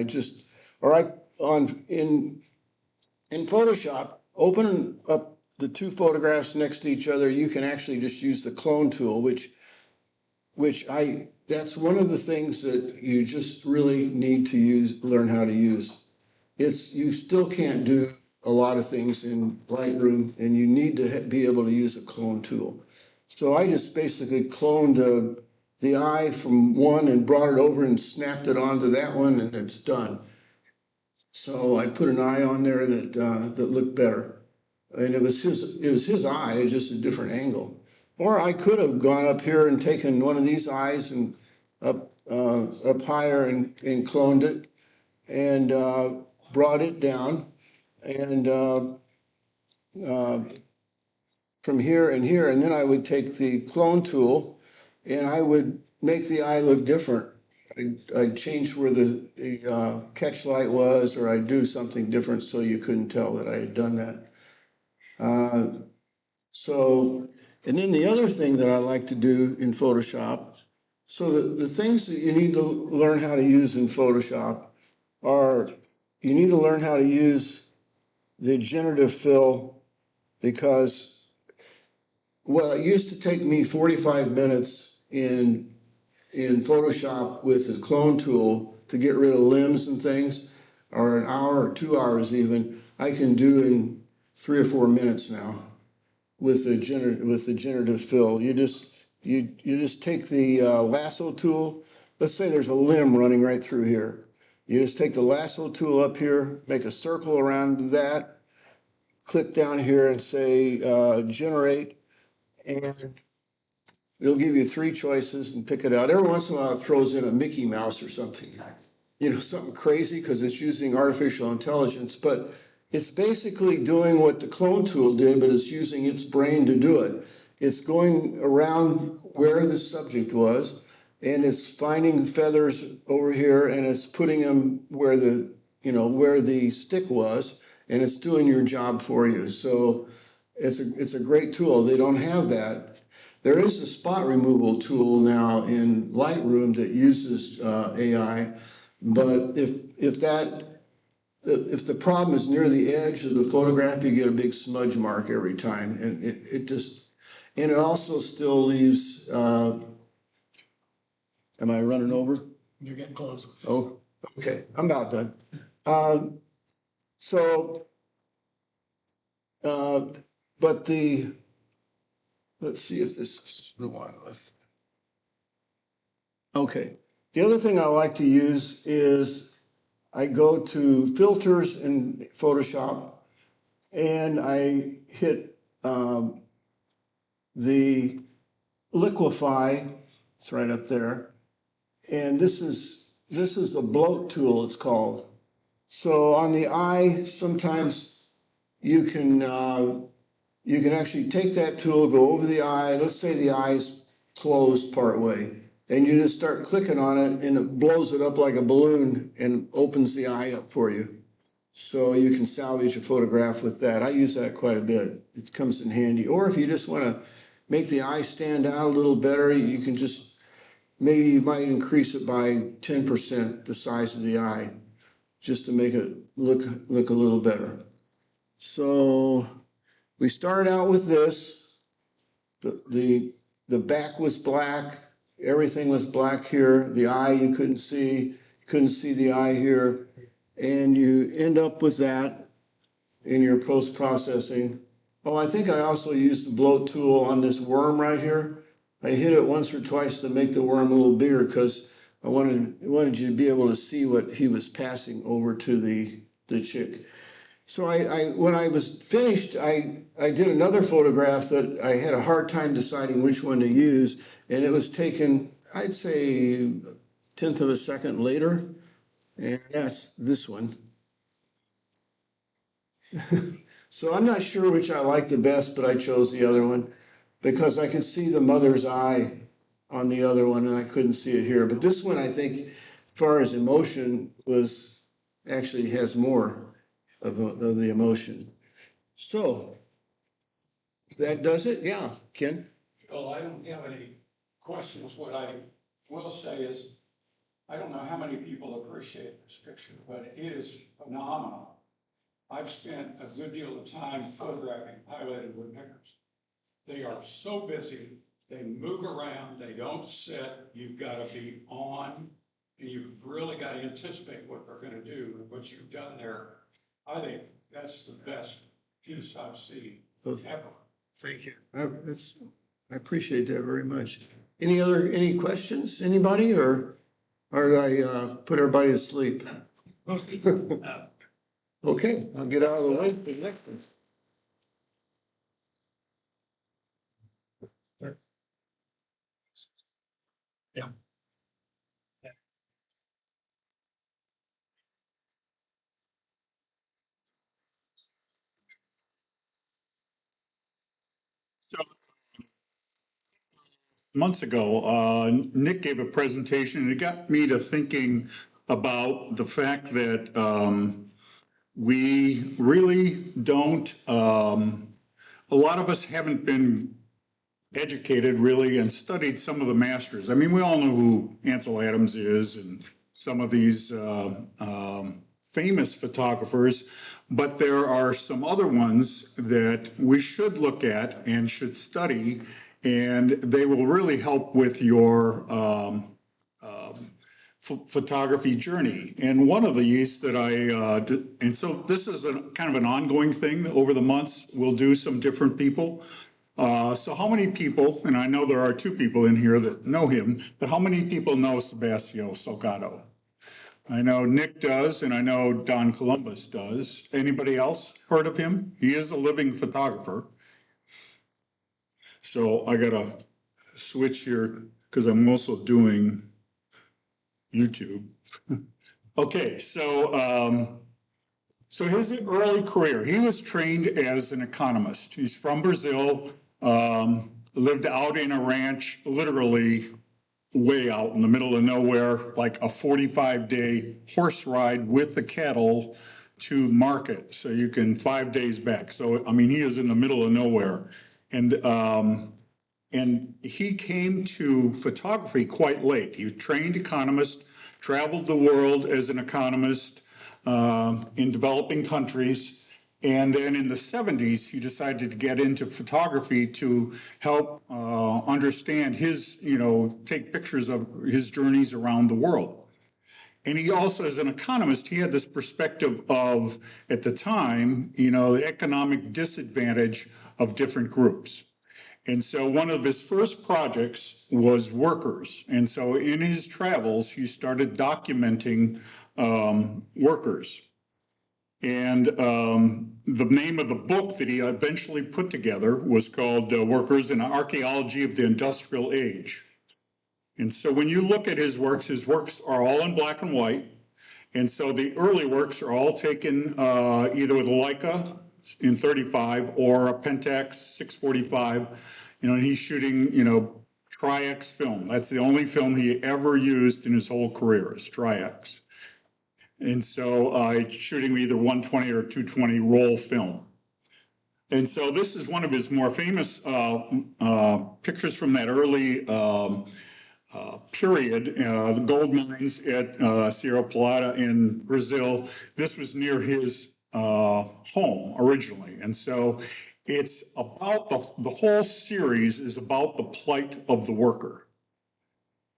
in Photoshop, open up the two photographs next to each other. You can actually just use the clone tool, that's one of the things that you just really need to learn how to use. You still can't do a lot of things in Lightroom, and you need to be able to use a clone tool. So I just basically cloned the eye from one and brought it over and snapped it onto that one, and it's done. So I put an eye on there that looked better, and it was his eye, it's just a different angle. Or I could have gone up here and taken one of these eyes and up higher and cloned it and brought it down, and from here and here, and then I would take the clone tool and I would make the eye look different. I'd change where the catch light was, or I'd do something different so you couldn't tell that I had done that. And then the other thing that I like to do in Photoshop, so the things that you need to learn how to use in Photoshop are, you need to learn how to use the generative fill, because well, it used to take me 45 minutes in Photoshop with the clone tool to get rid of limbs and things, or an hour or 2 hours even, I can do in 3 or 4 minutes now with the generative fill. You just take the lasso tool. Let's say there's a limb running right through here. You just take the lasso tool up here, make a circle around that, click down here and say generate, and it'll give you 3 choices and pick it out. Every once in a while it throws in a Mickey Mouse or something, something crazy because it's using artificial intelligence, but it's basically doing what the clone tool did, but it's using its brain to do it. It's going around where the subject was, and it's finding feathers over here, and it's putting them where the stick was, and it's doing your job for you. So it's a great tool. They don't have that. There is a spot removal tool now in Lightroom that uses AI, but if the problem is near the edge of the photograph, you get a big smudge mark every time, and it also still leaves. Am I running over? You're getting close. Oh, okay, I'm about done. But let's see if this is the one with. Okay, the other thing I like to use is I go to filters in Photoshop and I hit the liquefy. It's right up there, and this is a bloat tool, it's called. So on the eye, sometimes you can actually take that tool, go over the eye. Let's say the eye's closed part way, and you just start clicking on it, and it blows it up like a balloon and opens the eye up for you. So you can salvage a photograph with that. I use that quite a bit. It comes in handy. Or if you just want to make the eye stand out a little better, you can just, maybe you might increase it by 10%, the size of the eye, just to make it look a little better. So we started out with this. The back was black everything was black here. The eye, you couldn't see the eye here. And you end up with that in your post-processing. Oh, I think I also used the bloat tool on this worm right here. I hit it once or twice to make the worm a little bigger because I wanted you to be able to see what he was passing over to the chick. So when I was finished, I did another photograph that I had a hard time deciding which one to use, and it was taken, I'd say, 1/10 of a second later, and that's this one. So I'm not sure which I like the best, but I chose the other one because I could see the mother's eye on the other one, and I couldn't see it here. But this one, I think, as far as emotion, was actually has more of the emotion. So that does it? Yeah, Ken? Well, I don't have any questions. What I will say is, I don't know how many people appreciate this picture, but it is phenomenal. I've spent a good deal of time photographing pileated woodpeckers. They are so busy, they move around, they don't sit, you've got to be on, and you've really got to anticipate what they're going to do and what you've done there. I think that's the best piece I've seen ever. Thank you. I appreciate that very much. Any questions, anybody, or did I put everybody to sleep? Okay, I'll get out of the way for the next one. Yeah. Months ago, Nick gave a presentation and it got me to thinking about the fact that we really don't, a lot of us haven't been educated really and studied some of the masters. I mean, we all know who Ansel Adams is and some of these famous photographers, but there are some other ones that we should look at and should study, and they will really help with your photography journey. And one of these that and so this is a kind of an ongoing thing over the months. We'll do some different people. So how many people, and I know there are 2 people in here that know him, but how many people know Sebastião Salgado? I know Nick does, and I know Don Columbus does. Anybody else heard of him? He is a living photographer. So I gotta switch here because I'm also doing YouTube. Okay, so his early career, he was trained as an economist. He's from Brazil, lived out in a ranch, literally way out in the middle of nowhere, like a 45-day horse ride with the cattle to market. So you can 5 days back. So, I mean, he is in the middle of nowhere. And he came to photography quite late. He was a trained economist, traveled the world as an economist in developing countries. And then in the 70s, he decided to get into photography to help understand his, take pictures of his journeys around the world. And he also, as an economist, he had this perspective of, at the time, the economic disadvantage of different groups. And so one of his first projects was workers. And so in his travels, he started documenting workers. And the name of the book that he eventually put together was called Workers: An Archaeology of the Industrial Age. And so when you look at his works are all in black and white. And so the early works are all taken either with a Leica in 35 or a Pentax 645, and he's shooting, Tri-X film. That's the only film he ever used in his whole career is Tri-X. And so shooting either 120 or 220 roll film. And so this is one of his more famous pictures from that early period, the gold mines at Sierra Plata in Brazil. This was near his home originally. And so it's about the whole series is about the plight of the worker.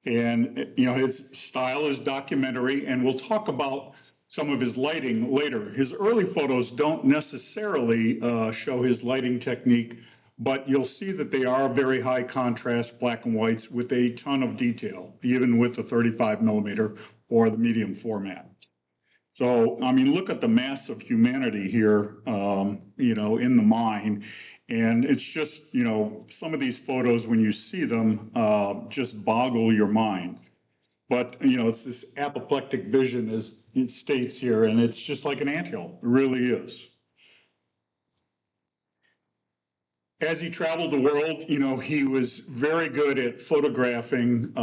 And, you know, his style is documentary, and we'll talk about some of his lighting later. His early photos don't necessarily show his lighting technique, but you'll see that they are very high contrast black and whites with a ton of detail, even with the 35 millimeter or the medium format. So, I mean, look at the mass of humanity here, you know, in the mine. And it's just, you know, some of these photos, when you see them, just boggle your mind. But, you know, it's this apoplectic vision, as it states here, and it's just like an anthill. It really is. As he traveled the world, you know, he was very good at photographing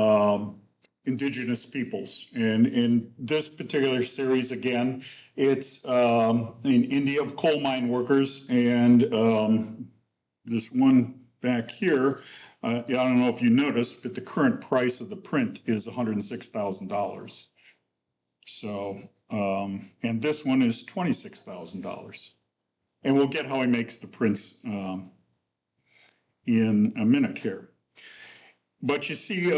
indigenous peoples. And in this particular series, again, it's in India of coal mine workers, and this one back here, I don't know if you noticed, but the current price of the print is $106,000. So, and this one is $26,000. And we'll get how he makes the prints in a minute here. But you see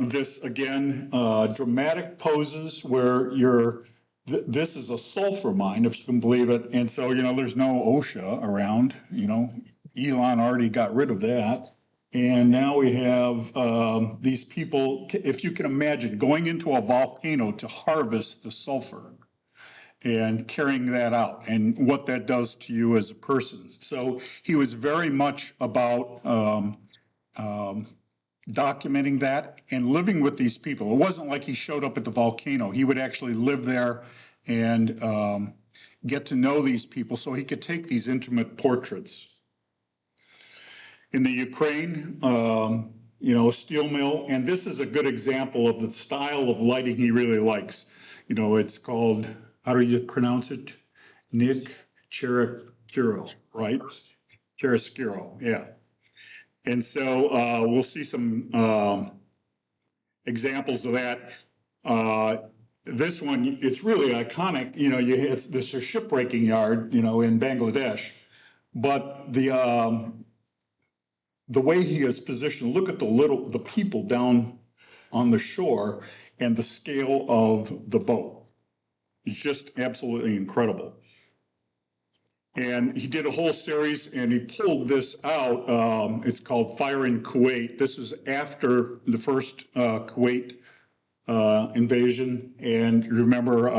this again, dramatic poses where this is a sulfur mine, if you can believe it. And so, you know, there's no OSHA around, you know, Elon already got rid of that. And now we have these people, if you can imagine, going into a volcano to harvest the sulfur and carrying that out and what that does to you as a person. So he was very much about documenting that and living with these people. It wasn't like he showed up at the volcano. He would actually live there and get to know these people so he could take these intimate portraits. In the Ukraine, you know, steel mill, and this is a good example of the style of lighting he really likes. You know, it's called, how do you pronounce it? Nick Chiaroscuro, right? Chiaroscuro, yeah. And so we'll see some examples of that. This one, it's really iconic. You know, it's this a shipbreaking yard, you know, in Bangladesh. But the way he is positioned, look at the people down on the shore and the scale of the boat. It's just absolutely incredible. And he did a whole series and he pulled this out. It's called Fire in Kuwait. This is after the first Kuwait invasion. And remember,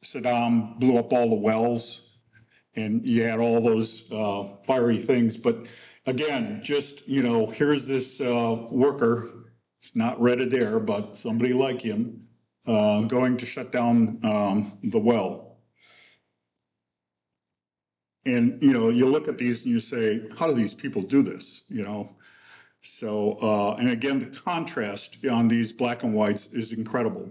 Saddam blew up all the wells and you had all those fiery things. But again, just, you know, here's this worker, it's not Red Adair, but somebody like him, going to shut down the well. And, you know, you look at these and you say, how do these people do this, you know? So, and again, the contrast on these black and whites is incredible.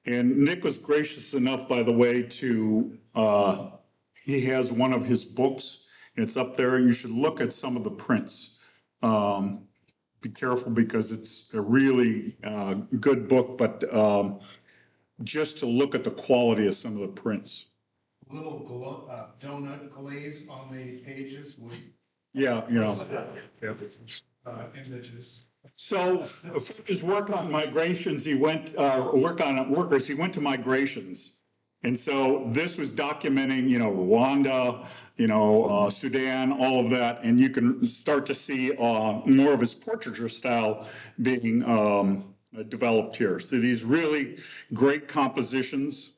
And Nick was gracious enough, by the way, to, he has one of his books, and it's up there, and you should look at some of the prints. Be careful because it's a really good book, but just to look at the quality of some of the prints. Little donut glaze on the pages with. Yeah, you know. Images. So for his work on migrations, he went, work on workers, he went to migrations. And so this was documenting, you know, Rwanda, you know, Sudan, all of that. And you can start to see more of his portraiture style being developed here. So these really great compositions.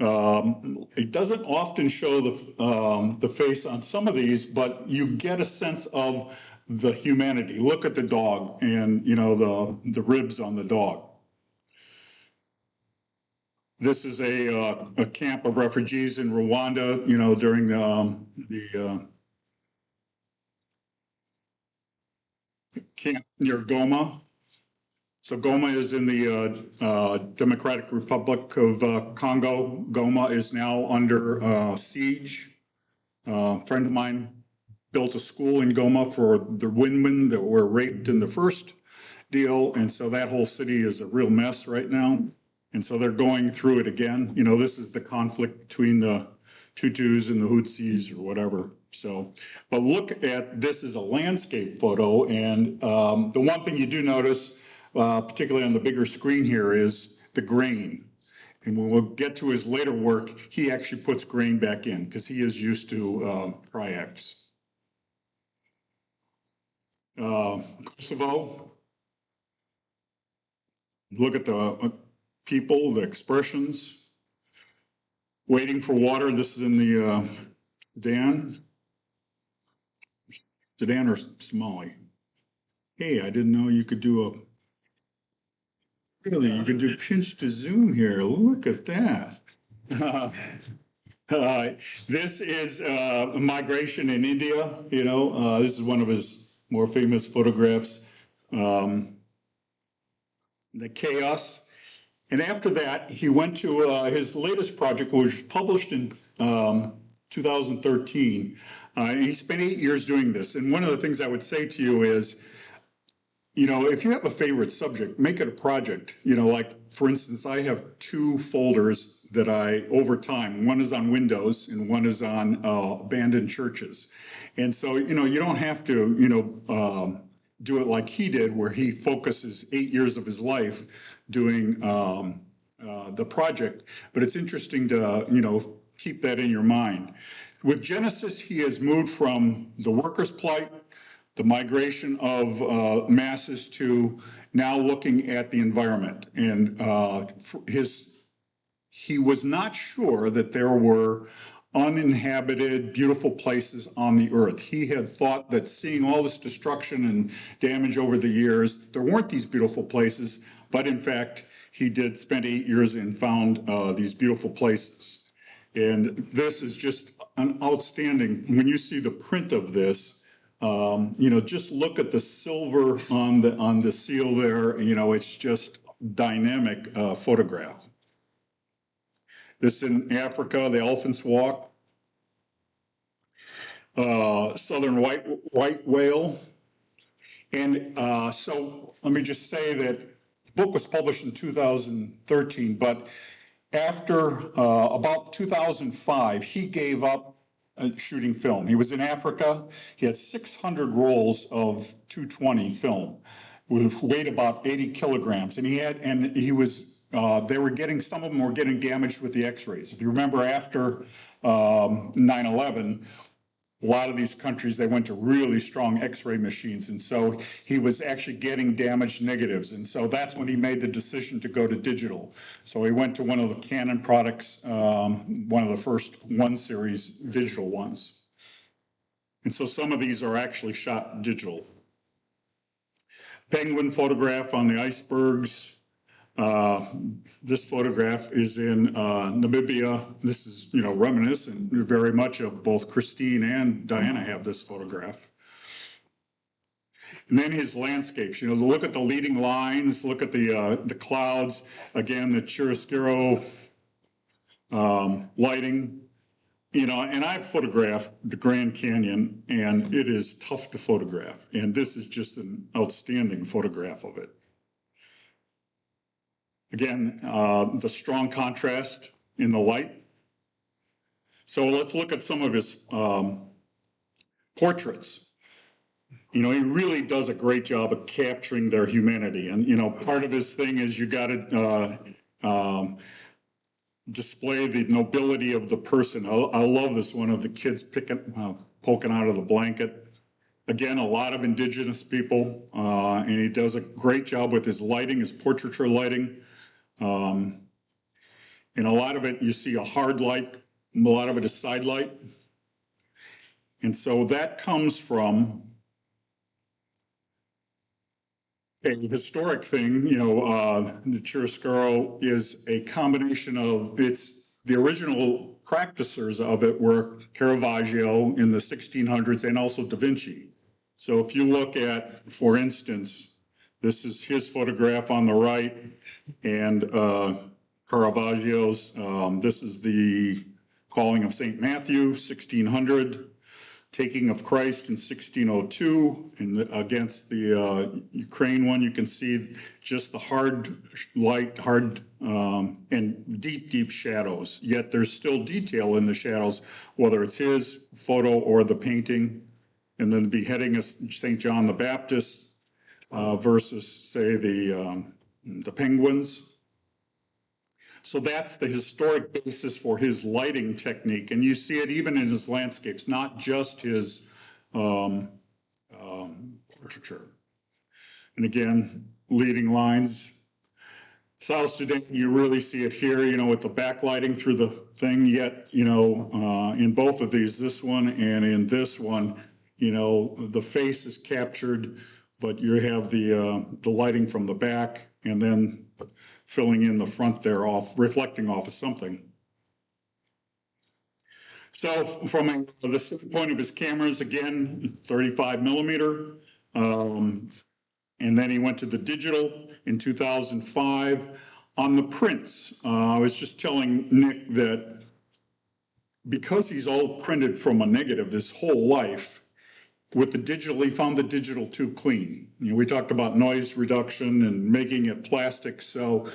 It doesn't often show the face on some of these, but you get a sense of the humanity. Look at the dog and, you know, the ribs on the dog. This is a camp of refugees in Rwanda, you know, during the camp near Goma. So Goma is in the Democratic Republic of Congo. Goma is now under siege. A friend of mine built a school in Goma for the women that were raped in the first deal. And so that whole city is a real mess right now. And so they're going through it again. You know, this is the conflict between the Tutus and the Hutsis or whatever. So, but look at this as a landscape photo. And the one thing you do notice, particularly on the bigger screen here, is the grain. And when we'll get to his later work, he actually puts grain back in because he is used to triacs. Kosovo. Look at the people, the expressions. Waiting for water. This is in the Sudan or Somali. Hey, I didn't know you could do really, you can do pinch to zoom here. Look at that. This is a migration in India, this is one of his more famous photographs. The chaos. And after that, he went to his latest project, which was published in 2013. And he spent 8 years doing this. And one of the things I would say to you is, if you have a favorite subject, make it a project. Like, for instance, I have 2 folders that over time, one is on windows and one is on abandoned churches. And so, you don't have to, do it like he did, where he focuses 8 years of his life doing the project. But it's interesting to, keep that in your mind. With Genesis, he has moved from the workers' plight, the migration of masses, to now looking at the environment. And he was not sure that there were uninhabited, beautiful places on the earth. He had thought that seeing all this destruction and damage over the years, there weren't these beautiful places, but in fact, he did spend 8 years and found these beautiful places. And this is just an outstanding, when you see the print of this, just look at the silver on the seal there, it's just dynamic photograph. This in Africa, the elephants walk. Southern white whale. And so let me just say that the book was published in 2013, but after about 2005, he gave up shooting film. He was in Africa. He had 600 rolls of 220 film, with weight about 80 kilograms. And some of them were getting damaged with the x-rays. If you remember, after 9/11, a lot of these countries, they went to really strong x-ray machines. And so he was actually getting damaged negatives. And so that's when he made the decision to go to digital. So he went to one of the Canon products, one of the first 1 series digital ones. And so some of these are actually shot digital. Penguin photograph on the icebergs. This photograph is in Namibia. This is, reminiscent very much of both Christine and Diana have this photograph. And then his landscapes, look at the leading lines, look at the clouds. Again, the chiaroscuro lighting, and I've photographed the Grand Canyon, and it is tough to photograph. And this is just an outstanding photograph of it. Again, the strong contrast in the light. So let's look at some of his portraits. He really does a great job of capturing their humanity. And, part of his thing is you got to display the nobility of the person. I love this one of the kids poking out of the blanket. Again, a lot of indigenous people, and he does a great job with his lighting, his portraiture lighting. And a lot of it, you see a hard light, a lot of it is side light. And so that comes from a historic thing, the chiaroscuro is a combination of, the original practicers of it were Caravaggio in the 1600s and also Da Vinci. So if you look at, for instance, this is his photograph on the right, and Caravaggio's, this is the Calling of St. Matthew, 1600, Taking of Christ in 1602, and against the Ukraine one, you can see just the hard light, and deep shadows, yet there's still detail in the shadows, whether it's his photo or the painting. And then the beheading of St. John the Baptist, versus, say, the penguins. So that's the historic basis for his lighting technique. And you see it even in his landscapes, not just his portraiture. And again, leading lines. South Sudan, you really see it here, you know, with the backlighting through the thing, yet, you know, in both of these, this one and in this one, you know, the face is captured, but you have the lighting from the back and then filling in the front there off, reflecting off of something. So from the standpoint of his cameras, again, 35 millimeter. And then he went to the digital in 2005. On the prints, I was just telling Nick that because he's all printed from a negative his whole life, with the digital, he found the digital too clean. You know, we talked about noise reduction and making it plastic. So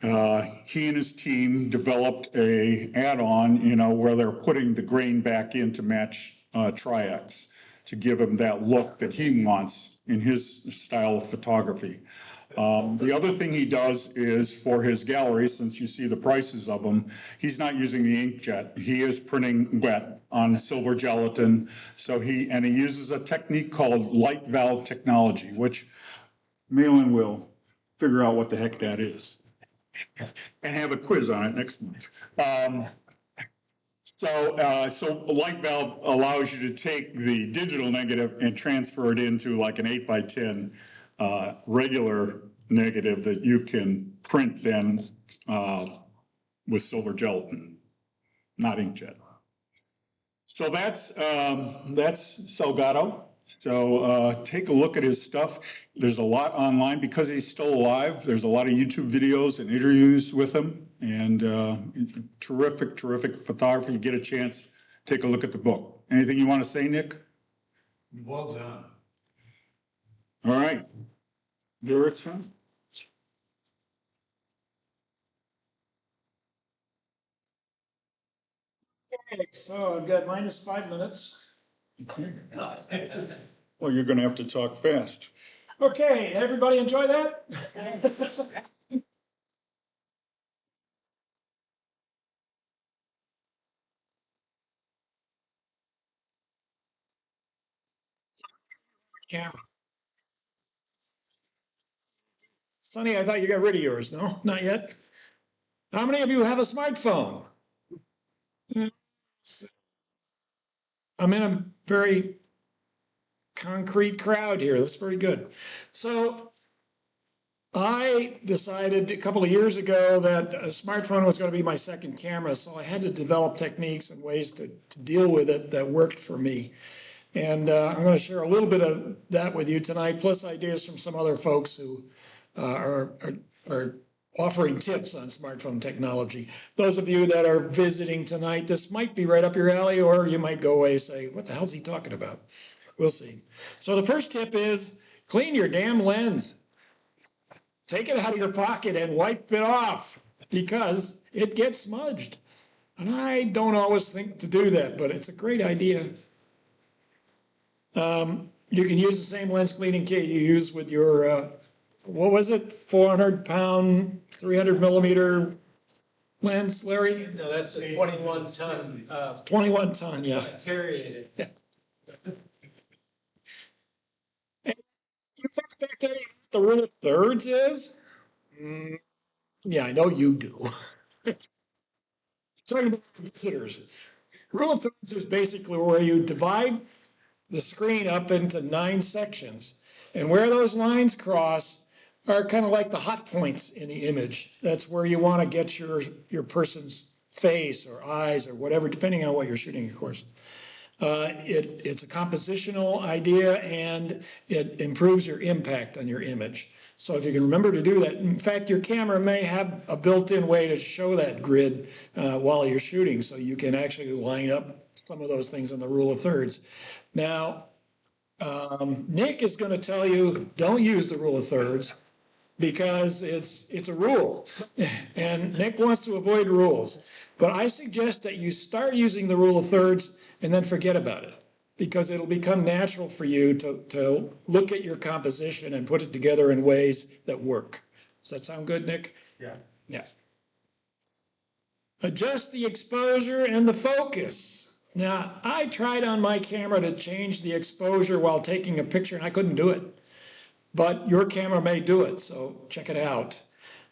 he and his team developed a add-on, you know, where they're putting the grain back in to match Tri-X to give him that look that he wants in his style of photography. The other thing he does is for his gallery, since you see the prices of them, he's not using the inkjet. He is printing wet on silver gelatin. So he uses a technique called light valve technology, which Malin will figure out what the heck that is and have a quiz on it next month. So a light valve allows you to take the digital negative and transfer it into like an 8x10 regular negative that you can print then with silver gelatin, not inkjet. So that's Salgado. So take a look at his stuff. There's a lot online because he's still alive. There's a lot of YouTube videos and interviews with him, and terrific, terrific photography. You get a chance, take a look at the book. Anything you want to say, Nick? Well done. All right. Your turn. Okay, so I've got minus 5 minutes. Well, you're going to have to talk fast. Okay, everybody enjoy that? Camera. Sonny, I thought you got rid of yours. No, not yet. How many of you have a smartphone? I'm in a very concrete crowd here. That's very good. So I decided a couple of years ago that a smartphone was going to be my second camera. So I had to develop techniques and ways to deal with it that worked for me. And I'm going to share a little bit of that with you tonight, plus ideas from some other folks who are offering tips on smartphone technology. Those of you that are visiting tonight, this might be right up your alley, or you might go away and say, what the hell's he talking about? We'll see. So the first tip is clean your damn lens. Take it out of your pocket and wipe it off because it gets smudged. And I don't always think to do that, but it's a great idea. You can use the same lens cleaning kit you use with your, what was it, 400-pound, 300-millimeter lens, Larry? No, that's a 21 ton. 21 ton, yeah. Carry Yeah. And you think back there, the rule of thirds is? Yeah, I know you do. Talking about visitors. Rule of thirds is basically where you divide the screen up into 9 sections. And where those lines cross are kind of like the hot points in the image. That's where you want to get your person's face or eyes or whatever, depending on what you're shooting, of course. It's a compositional idea and it improves your impact on your image. So if you can remember to do that, in fact, your camera may have a built-in way to show that grid while you're shooting, so you can actually line up some of those things in the rule of thirds. Now, Nick is going to tell you, don't use the rule of thirds because it's a rule. And Nick wants to avoid rules. But I suggest that you start using the rule of thirds and then forget about it. because it'll become natural for you to look at your composition and put it together in ways that work. Does that sound good, Nick? Yeah. Yeah. Adjust the exposure and the focus. Now, I tried on my camera to change the exposure while taking a picture, and I couldn't do it. But your camera may do it, so check it out.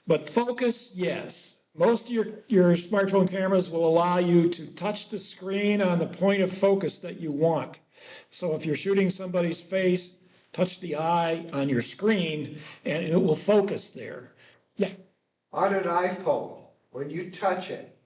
But focus, yes. Most of your smartphone cameras will allow you to touch the screen on the point of focus that you want. So if you're shooting somebody's face, touch the eye on your screen, and it will focus there. Yeah. On an iPhone, when you touch it,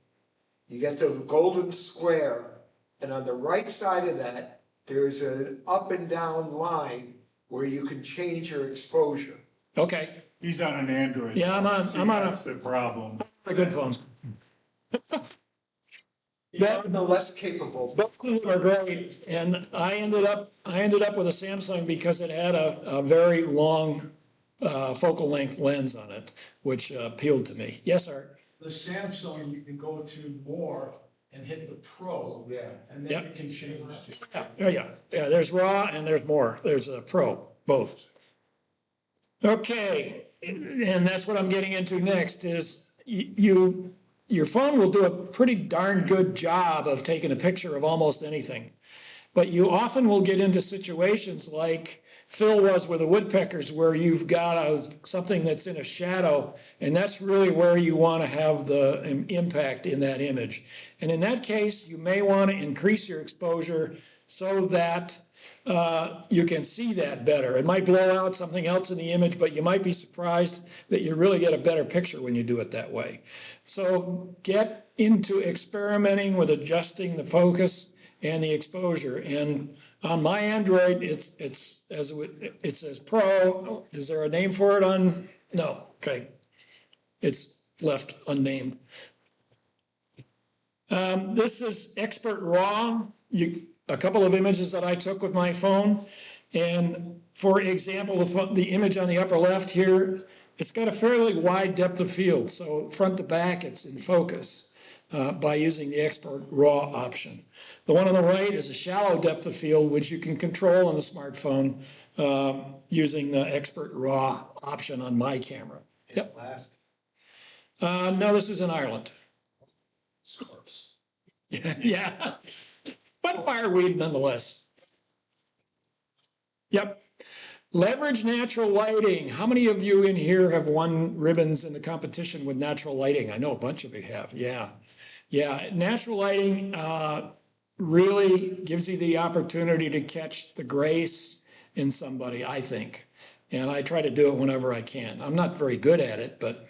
you get the golden square, and on the right side of that, there's an up and down line where you can change your exposure. Okay. He's on an Android. Yeah, I'm on That's the problem. a good phone. Even the less capable. Both of them are great, and I ended up with a Samsung because it had a very long focal length lens on it, which appealed to me. Yes, sir. The Samsung, you can go to more and hit the Pro. Yeah. And then Yep. you can change it. Yeah. There's RAW and there's more. There's a Pro, both. Okay, and that's what I'm getting into next is your phone will do a pretty darn good job of taking a picture of almost anything. But you often will get into situations like Phil was with the woodpeckers where you've got something that's in a shadow, and that's really where you want to have the impact in that image. And in that case, you may want to increase your exposure so that you can see that better. It might blow out something else in the image, but you might be surprised that you really get a better picture when you do it that way. So get into experimenting with adjusting the focus and the exposure. And on my Android, it says Pro. Is there a name for it on? No. Okay. It's left unnamed. This is Expert RAW. A couple of images that I took with my phone. And for example, the image on the upper left here, it's got a fairly wide depth of field. So front to back, it's in focus by using the Expert RAW option. The one on the right is a shallow depth of field, which you can control on the smartphone using the Expert RAW option on my camera. Yep. No, this is in Ireland. Scopes. Yeah. But fireweed nonetheless. Yep. Leverage natural lighting. How many of you in here have won ribbons in the competition with natural lighting? I know a bunch of you have. Yeah. Yeah. Natural lighting really gives you the opportunity to catch the grace in somebody, I think. And I try to do it whenever I can. I'm not very good at it, but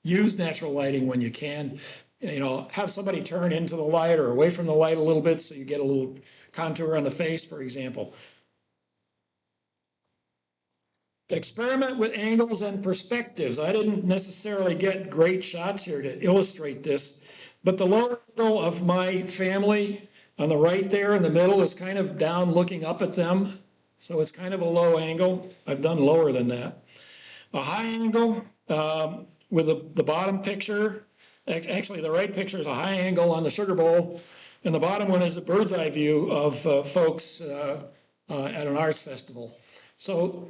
use natural lighting when you can. Have somebody turn into the light or away from the light a little bit so you get a little contour on the face, for example. Experiment with angles and perspectives. I didn't necessarily get great shots here to illustrate this, but the lower angle of my family on the right there in the middle is kind of down looking up at them. So it's kind of a low angle. I've done lower than that. A high angle with the bottom picture. Actually, the right picture is a high angle on the sugar bowl, and the bottom one is a bird's eye view of folks at an arts festival. So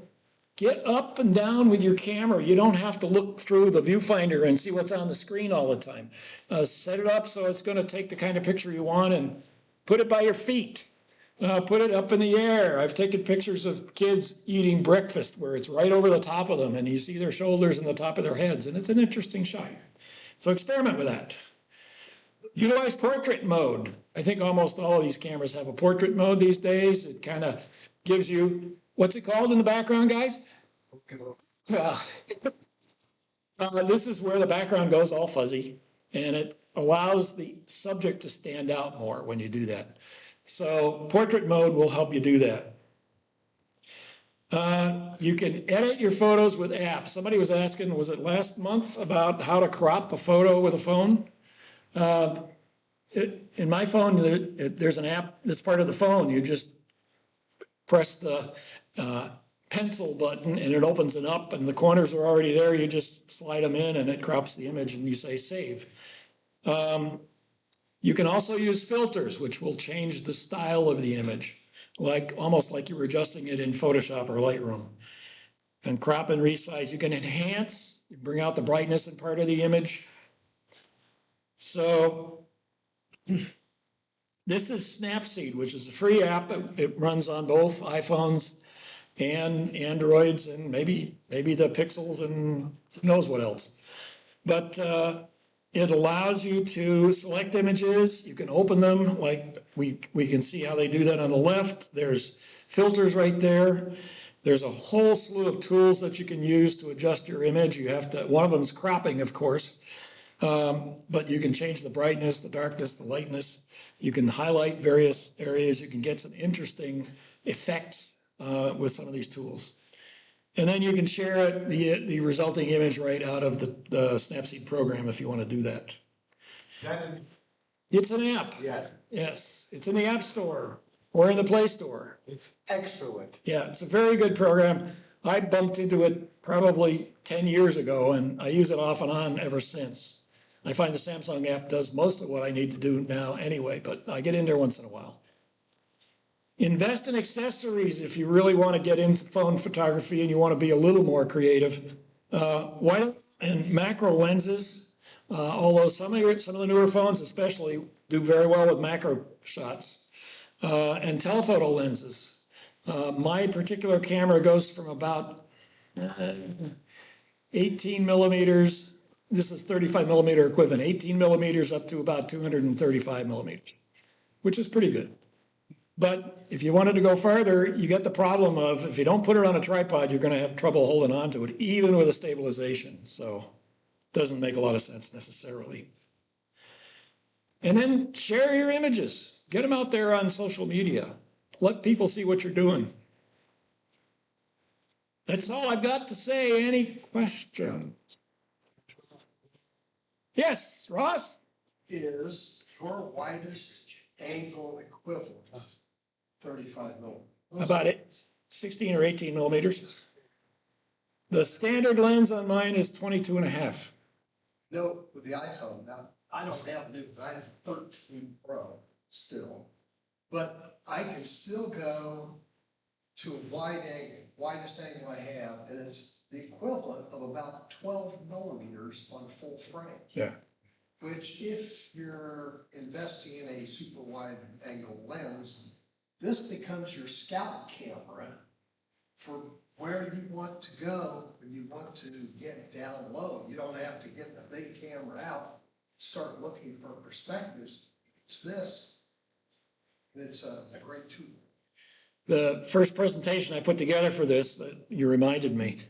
get up and down with your camera. You don't have to look through the viewfinder and see what's on the screen all the time. Set it up so it's going to take the kind of picture you want and put it by your feet. Put it up in the air. I've taken pictures of kids eating breakfast where it's right over the top of them and you see their shoulders and the top of their heads, and it's an interesting shot. So experiment with that. Utilize portrait mode. I think almost all of these cameras have a portrait mode these days. It kind of gives you, what's it called in the background, guys? This is where the background goes all fuzzy, and it allows the subject to stand out more when you do that. So portrait mode will help you do that. You can edit your photos with apps. Somebody was asking, was it last month, about how to crop a photo with a phone? In my phone, there's an app that's part of the phone. You just press the pencil button and it opens it up and the corners are already there. You just slide them in and it crops the image and you say save. You can also use filters, which will change the style of the image. like, almost like you were adjusting it in Photoshop or Lightroom. And crop and resize, you can enhance, bring out the brightness in part of the image. So this is Snapseed, which is a free app. It runs on both iPhones and Androids and maybe the Pixels and who knows what else. But it allows you to select images. You can open them, like we can see how they do that on the left. There's filters right there. There's a whole slew of tools that you can use to adjust your image. You have to, one of them is cropping, of course, but you can change the brightness, the darkness, the lightness. You can highlight various areas. You can get some interesting effects with some of these tools. And then you can share the resulting image right out of the Snapseed program if you want to do that. Is that an It's an app. Yes. Yes, it's in the App Store or in the Play Store. It's excellent. Yeah, it's a very good program. I bumped into it probably 10 years ago, and I use it off and on ever since. I find the Samsung app does most of what I need to do now anyway, but I get in there once in a while. Invest in accessories if you really want to get into phone photography and you want to be a little more creative. And macro lenses, although some of the newer phones especially do very well with macro shots. And telephoto lenses. My particular camera goes from about 18 millimeters, this is 35 millimeter equivalent, 18 millimeters up to about 235 millimeters, which is pretty good. But if you wanted to go farther, you get the problem of if you don't put it on a tripod, you're going to have trouble holding on to it, even with a stabilization. So it doesn't make a lot of sense necessarily. And then share your images. Get them out there on social media. Let people see what you're doing. That's all I've got to say. Any questions? Yes, Ross? Is your widest angle equivalent 35 millimeters? About it, 16 or 18 millimeters. The standard lens on mine is 22 and a half. No, with the iPhone. Now, I don't have new, but I have 13 Pro still. But I can still go to a wide angle, widest angle I have, and it's the equivalent of about 12 millimeters on full frame. Yeah. Which if you're investing in a super wide angle lens, this becomes your scout camera for where you want to go when you want to get down low. You don't have to get the big camera out, start looking for perspectives. It's this. It's a great tool. The first presentation I put together for this, that you reminded me,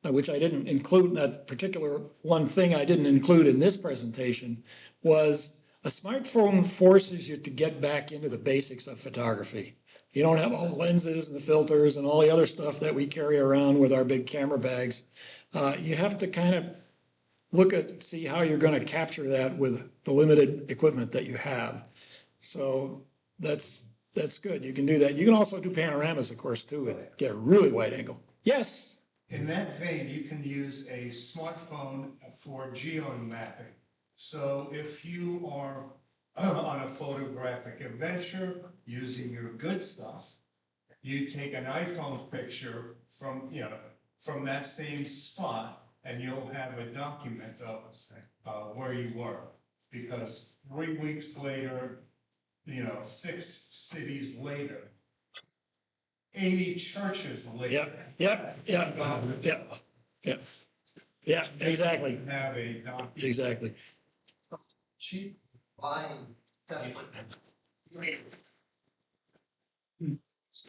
which I didn't include, that particular one thing I didn't include in this presentation, was a smartphone forces you to get back into the basics of photography. You don't have all the lenses and the filters and all the other stuff that we carry around with our big camera bags. You have to kind of see how you're going to capture that with the limited equipment that you have. So that's good. You can do that. You can also do panoramas, of course, too, and get a really wide angle. Yes? In that vein, you can use a smartphone for geo-mapping. So if you are on a photographic adventure using your good stuff, you take an iPhone picture from that same spot, and you'll have a document of where you were. Because 3 weeks later, 6 cities later, 80 churches later. Yeah, exactly. Have a document. Exactly. Cheap buying.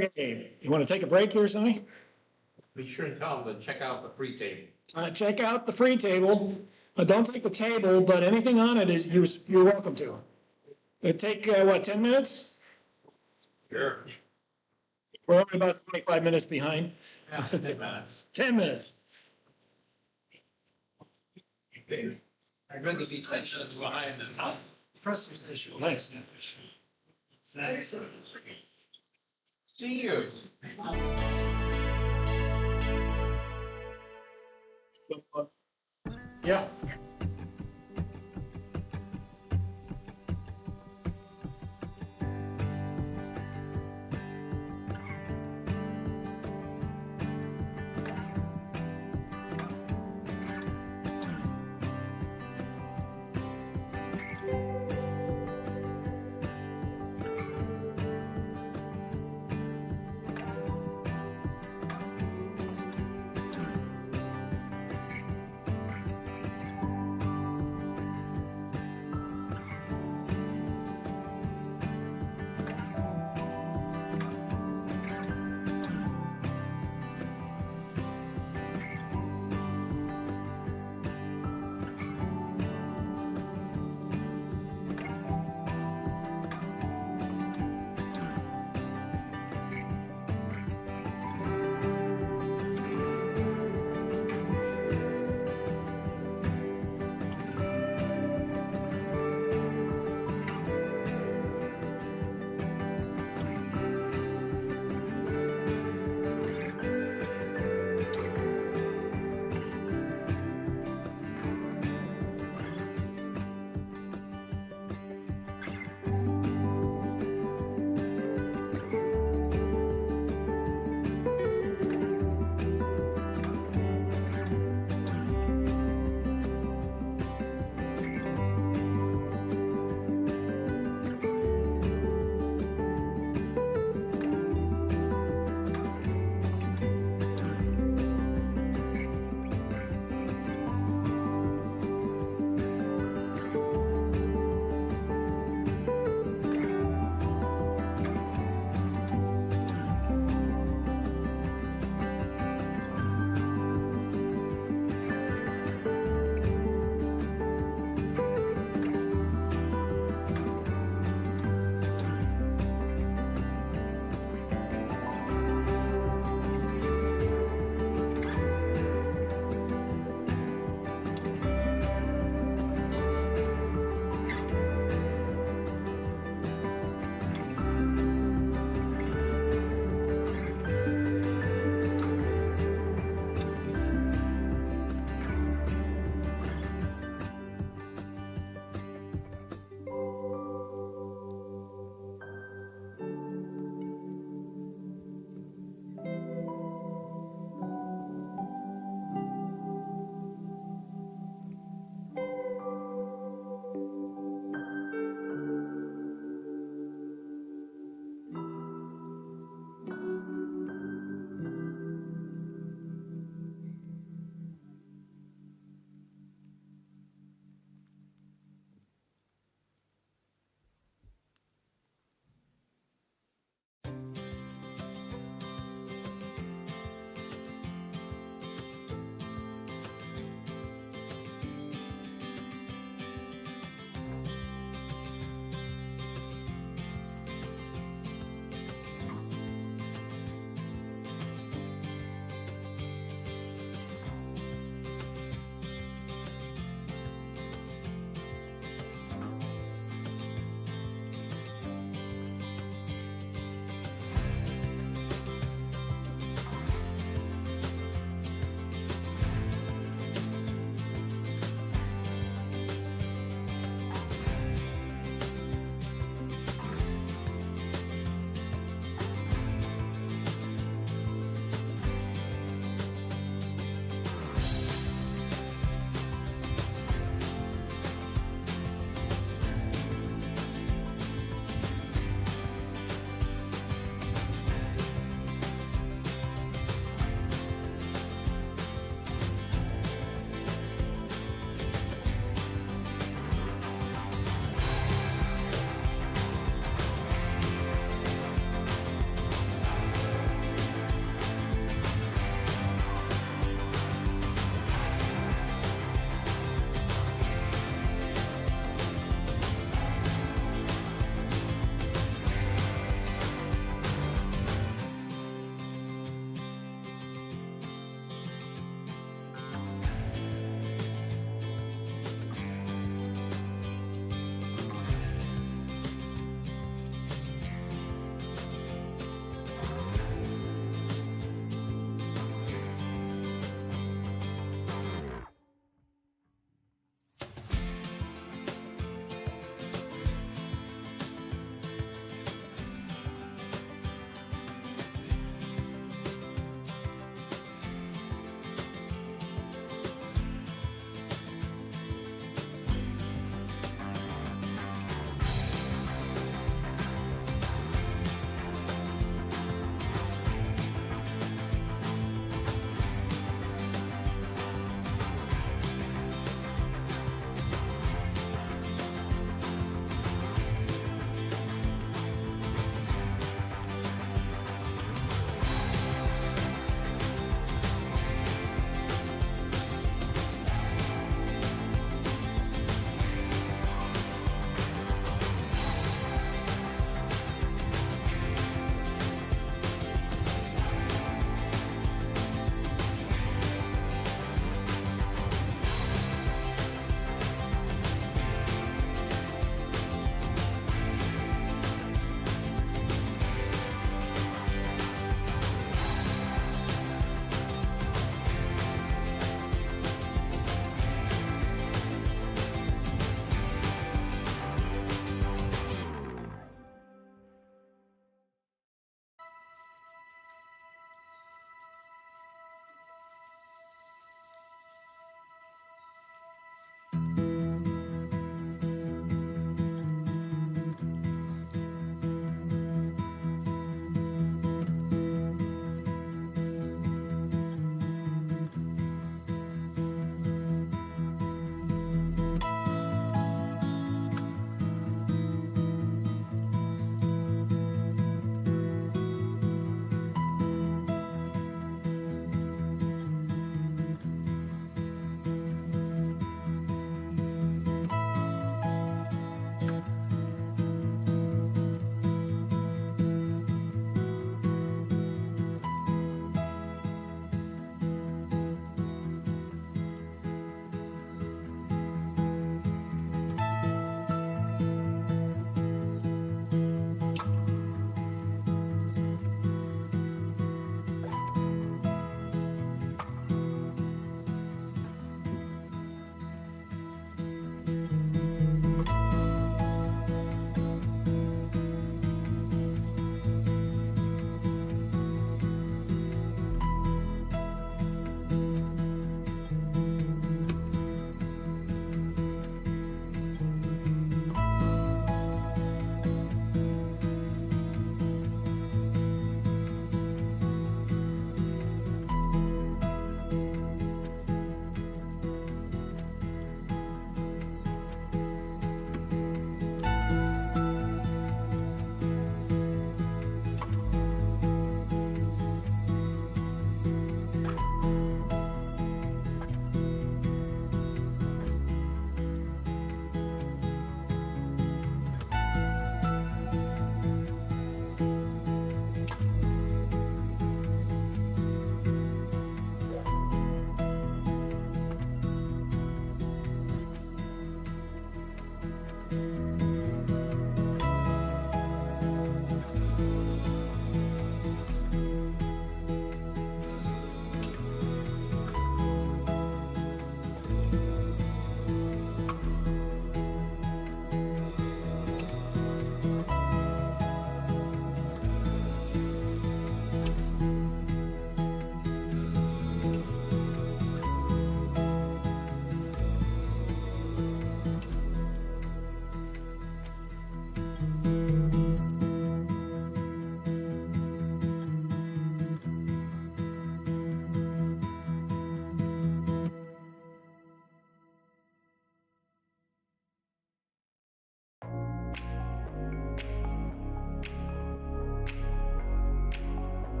Okay, you want to take a break here, Sonny? Be sure and tell them to check out the free table. Check out the free table. Don't take the table, but anything on it is you're welcome to. It take 10 minutes? Sure. We're only about 25 minutes behind. 10 minutes. 10 minutes. I'd rather be 10 minutes behind than not. Press station. Thanks. See you. Yeah.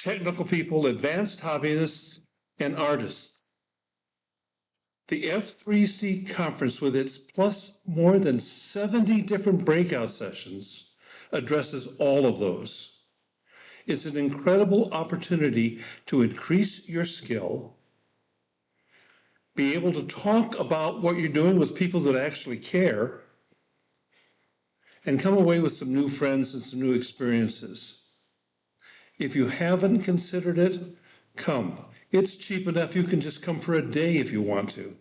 technical people, advanced hobbyists, and artists. The F3C conference, with its plus more than 70 different breakout sessions, addresses all of those. It's an incredible opportunity to increase your skill, be able to talk about what you're doing with people that actually care, and come away with some new friends and some new experiences. If you haven't considered it, come. It's cheap enough. You can just come for a day if you want to.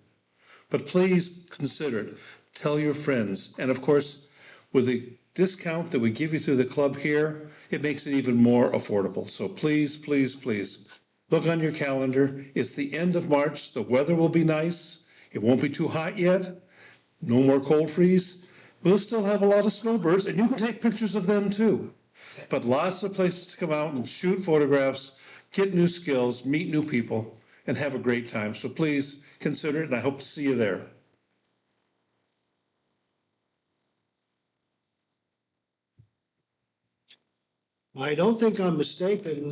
But please consider it. Tell your friends. And of course, with the discount that we give you through the club here, it makes it even more affordable. So please, please, please, look on your calendar. It's the end of March. The weather will be nice. It won't be too hot yet. No more cold freeze. We'll still have a lot of snowbirds, and you can take pictures of them too. But lots of places to come out and shoot photographs, get new skills, meet new people, and have a great time. So please consider it, and I hope to see you there. I don't think I'm mistaken,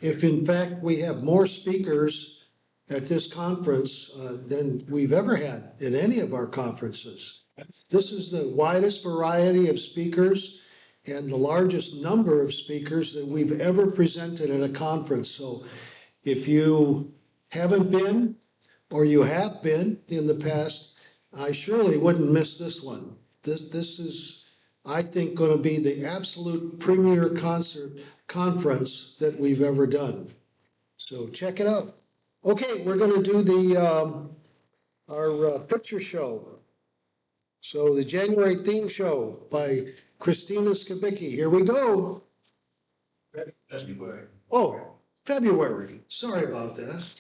if in fact we have more speakers at this conference, than we've ever had in any of our conferences. This is the widest variety of speakers and the largest number of speakers that we've ever presented at a conference. So if you haven't been, or you have been in the past, I surely wouldn't miss this one. This is, I think, going to be the absolute premier conference that we've ever done. So check it out. Okay, we're going to do our picture show. So the January theme show by Christina Skibicki. Here we go. February. Oh, February. Sorry about that.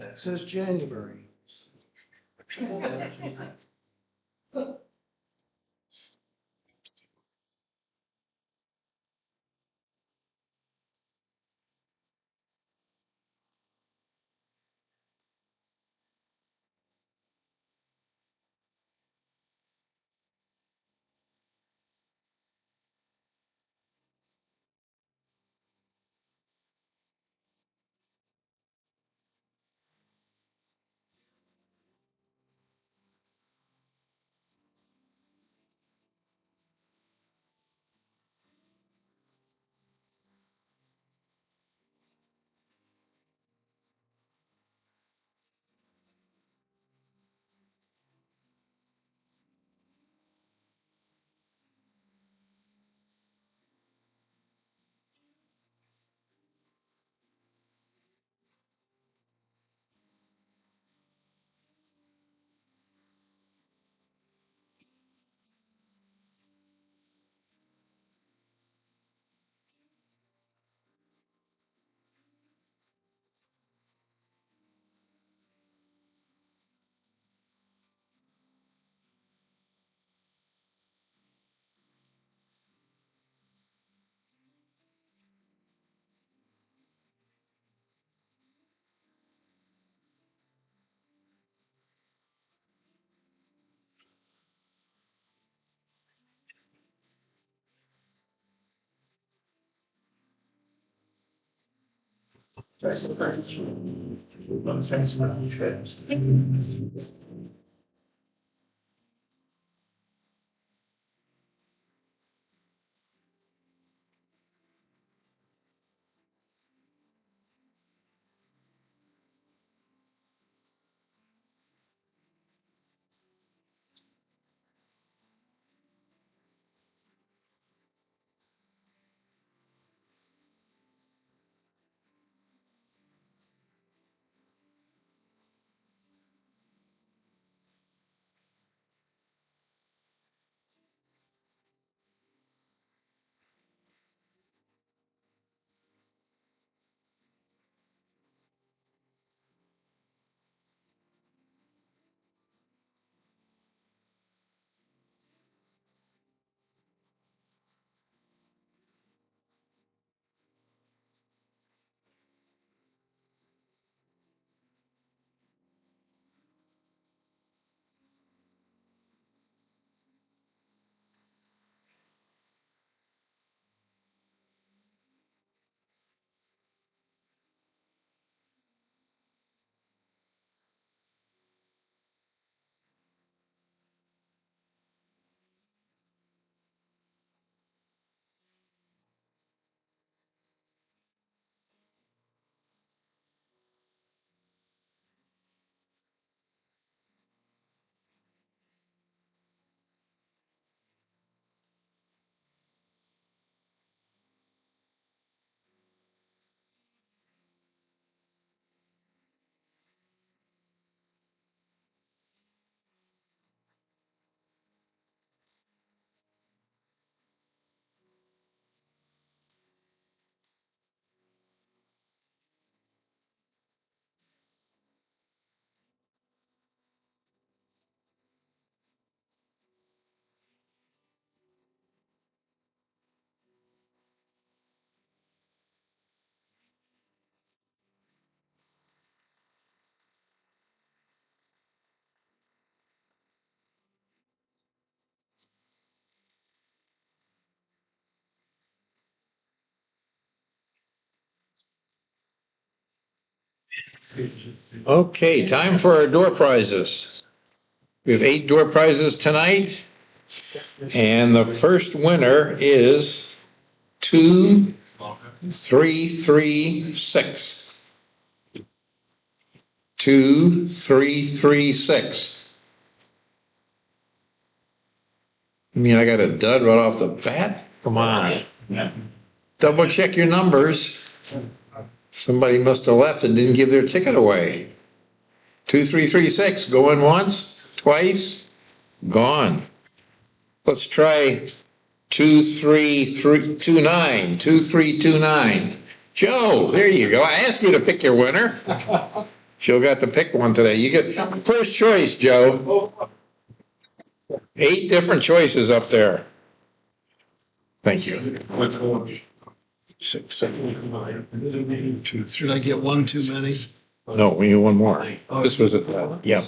It says January. That's the French. Thanks for the Okay, time for our door prizes. We have 8 door prizes tonight. And the first winner is 2336. 2336. I mean, I got a dud right off the bat? Come on. Double check your numbers. Somebody must have left and didn't give their ticket away. 2336, going once, twice, gone. Let's try 2329, 2329. Joe, there you go. I asked you to pick your winner. Joe got to pick one today. You get first choice, Joe. 8 different choices up there. Thank you. 6, 7, 9, 2, 3. Should I get one too many? No, we need one more. This was it. Yeah.